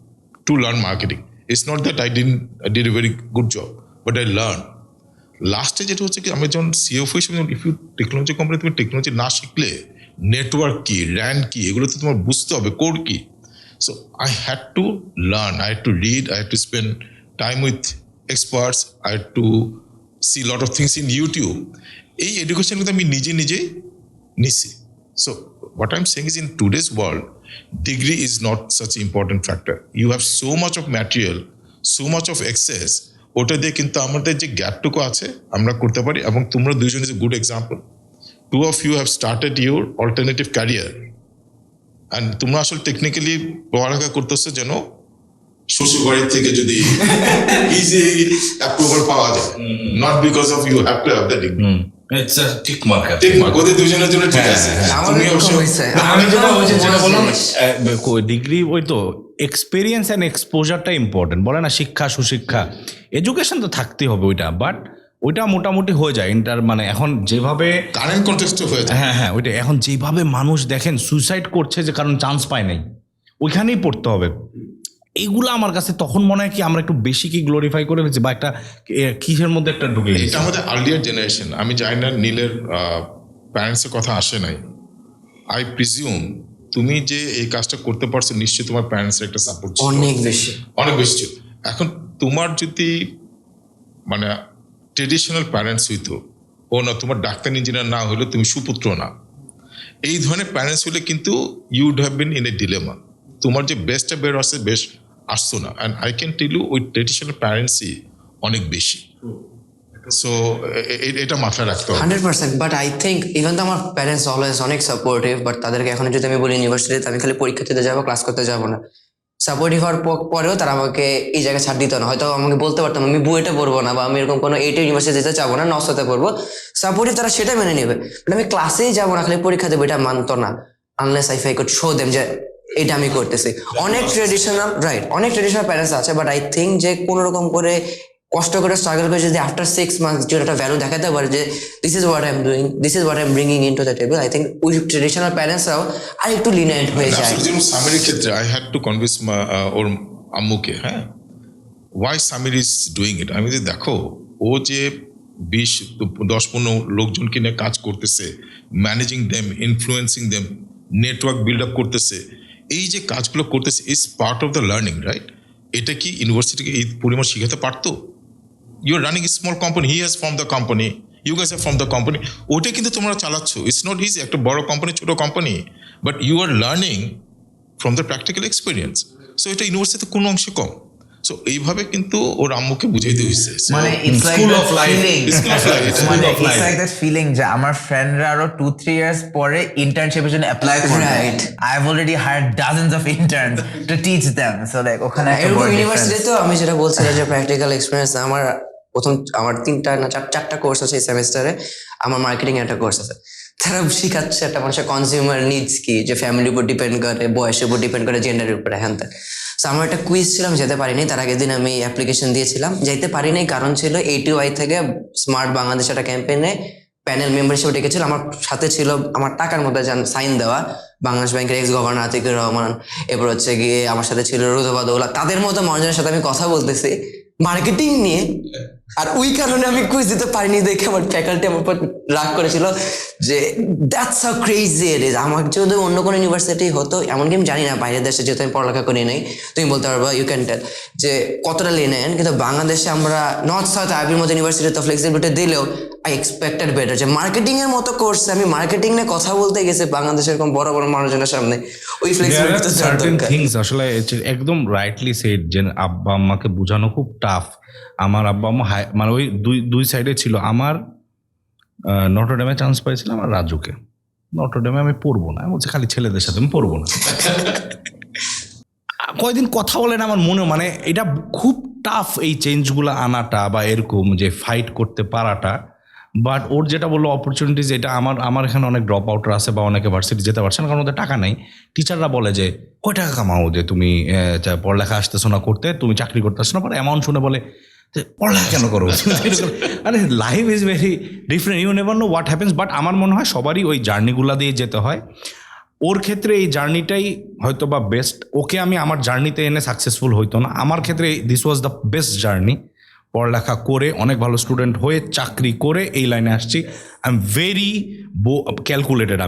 D: to learn marketing. It's not that I did a very good job, but I learned. লাস্টে যেটা হচ্ছে কি, আমি যখন সিএফও হিসেবে, ইফ ইউ টেকনোলজি কোম্পানি, তুমি টেকনোলজি না শিখলে নেটওয়ার্ক কি, র্যান্ড কি, এগুলো তো তোমার বুঝতে হবে, কোড কি। So I had to learn, I had to read, I had to spend time with experts, I had to see lot of things in YouTube. এই এডুকেশন কিন্তু আমি নিজে নিজেই নিছি। So what I am saying is, in today's world degree is not such important factor. You have so much of material, so much of access, ওটা দিয়ে কিন্তু আমাদের যে গ্যাপটুকু আছে আমরা করতে পারি। এবং তোমরা দুইজন is a good example. 2 of you have started your alternative career, and তোমরা আসলে টেকনিক্যালি পড়ালেখা করতেছো যেন শ্বশুরবাড়ির থেকে যদি ইজি অ্যাপ্রুভাল পাওয়া যায়, not because of you have to have the degree.
C: It's a tick mark,
D: ঠিক মার্ক ওদের দুজনের জন্য ঠিক আছে।
B: আমি
C: যেটা বললাম, ডিগ্রি ওই তো এক্সপিরিয়েন্স অ্যান্ড এক্সপোজারটা ইম্পর্টেন্ট, বলে না শিক্ষা সুশিক্ষা, এডুকেশন তো থাকতেই হবে ওইটা, বাট ওইটা মোটামুটি হয়ে যায় ইন্টার, মানে এখন যেভাবে
D: কারেন্ট কনটেক্সটে হয়ে যায়।
C: হ্যাঁ, ওইটা এখন যেভাবে মানুষ দেখেন সুইসাইড করছে যে কারণ চান্স পায় নাই, ওইখানেই পড়তে হবে। এইগুলো আমার কাছে তখন মনে হয় কি আমরা একটু বেশি কি গ্লোরিফাই করে ফেলছি, বা একটা কিসের মধ্যে একটা ঢুকে গেছে।
D: এটা আমাদের আর্লিয়ার জেনারেশন। আমি জানি না নীলের প্যারেন্টসের কথা আসে নাই, আই প্রিজিউম তুমি যে এই কাজটা করতে পারছো, নিশ্চয়ই তোমার প্যারেন্টসের একটা সাপোর্ট
B: অনেক বেশি
D: ছিল। এখন তোমার যদি মানে ট্রেডিশনাল প্যারেন্টস হইতো, ও না তোমার ডাক্তার ইঞ্জিনিয়ার না হলে তুমি সুপুত্র না, এই ধরনের প্যারেন্টস হলে কিন্তু you would have been in a dilemma. তোমার যে বেস্টটা বের আসছে, বেস্ট আসতো না। And I can tell you ওই ট্রেডিশনাল প্যারেন্টসই অনেক বেশি। সো এটা মাথায় রাখতে হবে
B: 100%। বাট আই থিঙ্ক ইভেন তো আমার প্যারেন্টস অলওয়েজ অনেক সাপোর্টিভ, বাট তাদেরকে এখন যদি আমি বলি ইউনিভার্সিটিতে আমি খালি পরীক্ষা দিতে যাবো, ক্লাস করতে যাবো না, সাপোর্টিভ হওয়ার পরেও তারা আমাকে এই জায়গায় ছাড় দিত না। হয়তো আমাকে বলতে পারতাম আমি বুয়েটে পড়বো না, বা আমি এরকম কোনো এইটা ইউনিভার্সিটি যেতে চাবো না, নসতে পড়বো, সাপোর্টিভ তারা সেটা মেনে নেবে। বাট আমি ক্লাসেই যাবো না, খালি পরীক্ষা দেবো, এটা মানতো না, unless I could show them যে এটা আমি করতেছি। অনেক ট্রেডিশনাল প্যারেন্টস আছে, বাট আই থিঙ্ক যে কোনো রকম করে কষ্ট করে স্ট্রাগল করে যদি আফটার 6 months যদি একটা ভ্যালু দেখাতে পারে যে this is what I am doing, this is what I am bringing in to the table, I think ওই ট্রেডিশনাল প্যারেন্টসরাও আর একটু লিনিয়েন্ট হয়ে যায়।
D: যেমন সামিরের ক্ষেত্রে আই হ্যাড টু কনভিন্স ওর আম্মুকে, হ্যাঁ, why Samir is doing it. আমি যে দেখো, ও যে 20-10-15 লোকজনকে নিয়ে কাজ করতেছে, managing them, influencing them, network build up করতেছে, এই যে কাজগুলো করতেছে is part of the learning, right? এটা কি ইউনিভার্সিটিকে এই পরিমাণ শিখাতে পারতো? You are running small company, he has from the company, you gas from the company, ওটা কিন্তু তোমরা চালাচ্ছ। ইটস নট ইজি, একটা বড় কোম্পানি ছোট company, but you are learning from the practical experience. So এটা ইউনিভার্সিটিতে কোনো অংশে কম। সো এইভাবে কিন্তু ওর আম্মুকে বুঝাইতে হয়েছে।
A: মানে it's like
C: School
A: that
C: of life.
A: feeling.
D: School of life.
A: মানে
C: School of
A: it's
C: life.
A: like that feeling যে আমার ফ্রেন্ডরা আরো 2-3 years পরে ইন্টার্নশিপের জন্য অ্যাপ্লাই করবে।
B: Right.
A: I've already hired dozens of interns to teach them. So like ওখানে একটা
B: এরকম
A: বড়
B: ইউনিভার্সিটি
A: difference.
B: তো আমি যেটা বলছিলাম যে প্র্যাকটিক্যাল এক্সপিরিয়েন্স আমার 3টা না 4টা কোর্স আছে এই সেমিস্টারে। আমার মার্কেটিং একটা কোর্স আছে। তারা শিখাচ্ছে একটা মানুষের কনজিউমার নিডস কি, যে ফ্যামিলির উপর ডিপেন্ড করে, বয়সের উপর ডিপেন্ড করে, জেন্ডারের উপরে, হ্যান ত্যান। সো আমার একটা কুইজ ছিলাম, যেতে পারিনি। তার আগের দিন আমি অ্যাপ্লিকেশন দিয়েছিলাম, যেতে পারিনি কারণ ছিল ATY থেকে স্মার্ট বাংলাদেশ একটা ক্যাম্পেইনে প্যানেল মেম্বার হিসেবে ডেকেছিল। আমার সাথে ছিল আমার টাকার মধ্যে সাইন দেওয়া বাংলাদেশ ব্যাংকের এক্স গভর্নর আতিকুর রহমান, এরপর হচ্ছে গিয়ে আমার সাথে ছিল রুদবা দৌলা। তাদের মতো মানুষের সাথে আমি কথা বলতেছি মার্কেটিং নিয়ে, আর ওই কারণে আমি কুইজ দিতে পারিনি দেখে আমার ফ্যাকাল্টি আমার উপর রাগ করেছিল যে that's how crazy it is. আমার যদি অন্য কোনো ইউনিভার্সিটি হতো, এমনকি আমি জানি না বাইরের দেশে যেহেতু আমি পড়ালেখা করি নাই, তুমি বলতে পারবা ইউ ক্যান টেল যে কতটা লেনেন, কিন্তু বাংলাদেশে আমরা নর্থ সাউথ আইবির মতো ইউনিভার্সিটিতে ফ্লেক্সিবিলিটি দিলেও আই এক্সপেক্টেড বেটার। যে মার্কেটিং এর মতো কোর্সে আমি মার্কেটিং নিয়ে কথা বলতে গেছি বাংলাদেশের এরকম বড় বড় মানুষজনের সামনে, ওই ফ্লেক্সিবিলিটি
C: সার্টেন থিংস আসলে একদম রাইটলি সেড যে আব্বা আম্মাকে বোঝানো খুব টাফ। আমার আব্বা আম্মা মানে ওই দুই সাইডে ছিল। আমার নটরডেমে চান্স পাইছিলাম, আর রাজুকে। নটরডেমে আমি পড়বো না, আমি বলছি খালি ছেলেদের সাথে আমি পড়বো না। কয়দিন কথা বলেন আমার মনে, মানে এটা খুব টাফ এই চেঞ্জগুলো আনাটা বা এরকম যে ফাইট করতে পারাটা। বাট ওর যেটা বললো অপরচুনিটিজ, এটা আমার এখানে অনেক ড্রপ আউটার আছে বা অনেকে ভার্সিটি যেতে পারছে না কারণ ওদের টাকা নেই। টিচাররা বলে যে কয় টাকা কামাও যে তুমি পড়ালেখা আসতেছো না করতে, তুমি চাকরি করতেছো না, পরে অ্যামাউন্ট শুনে বলে পড়ালেখা কেন করো। আরে life is very different, you never know what happens. But আমার মনে হয় সবারই ওই জার্নিগুলা দিয়ে যেতে হয়। ওর ক্ষেত্রে এই জার্নিটাই হয়তো বা বেস্ট। ওকে আমি আমার জার্নিতে এনে সাকসেসফুল হইতো না। আমার ক্ষেত্রে this was the best journey. পড়ালেখা করে অনেক ভালো স্টুডেন্ট হয়ে চাকরি করে এই লাইনে আসছি। I am very calculated.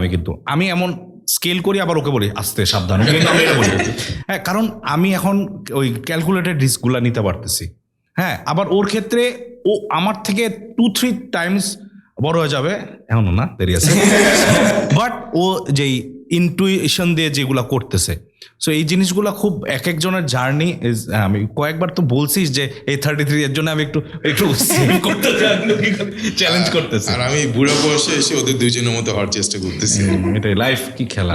C: আমি এমন স্কেল করি, আবার ওকে বলি আস্তে সাবধান, আমি এটা বলি। হ্যাঁ, কারণ আমি এখন ওই ক্যালকুলেটেড রিস্কগুলো নিতে পারতেছি। হ্যাঁ, আবার ওর ক্ষেত্রে ও আমার থেকে 2-3 টাইমস বড় হয়ে যাবে, এখনো না, দেরি আছে। বাট ও যেই ইনটুইশন দিয়ে যেগুলা করতেছে, সো এই জিনিসগুলো খুব এক একজনের জার্নি। আমি কয়েকবার তো বলছিস যে এই 33 এর জন্য আমি একটু চ্যালেঞ্জ করতেছি,
D: আর আমি বুড়া বয়সে এসে ওদের দুইজনের মতো হওয়ার চেষ্টা করতেছি।
C: এটাই লাইফ, কি খেলা।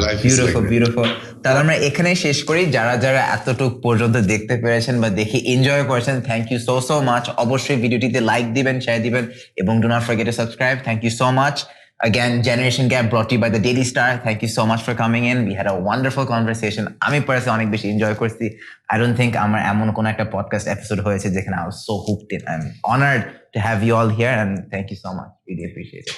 A: বিউটিফুল। তাহলে আমরা এখানেই শেষ করি। যারা যারা এতটুকু পর্যন্ত দেখতে পেরেছেন বা দেখে এনজয় করেছেন, থ্যাংক ইউ সো মাচ। অবশ্যই ভিডিওটিতে লাইক দিবেন, শেয়ার দিবেন এবং do not forget to subscribe. Thank you so much. Again, Generation Gap brought to you by the Daily Star. Thank you so much for coming in. We had a wonderful conversation. আমি personally অনেক বেশি এনজয় করছি। I don't think আমার এমন কোনো একটা podcast episode হয়েছে যেখানে I was so hooked in. I'm honored to have you all here and thank you so much. Really appreciate it.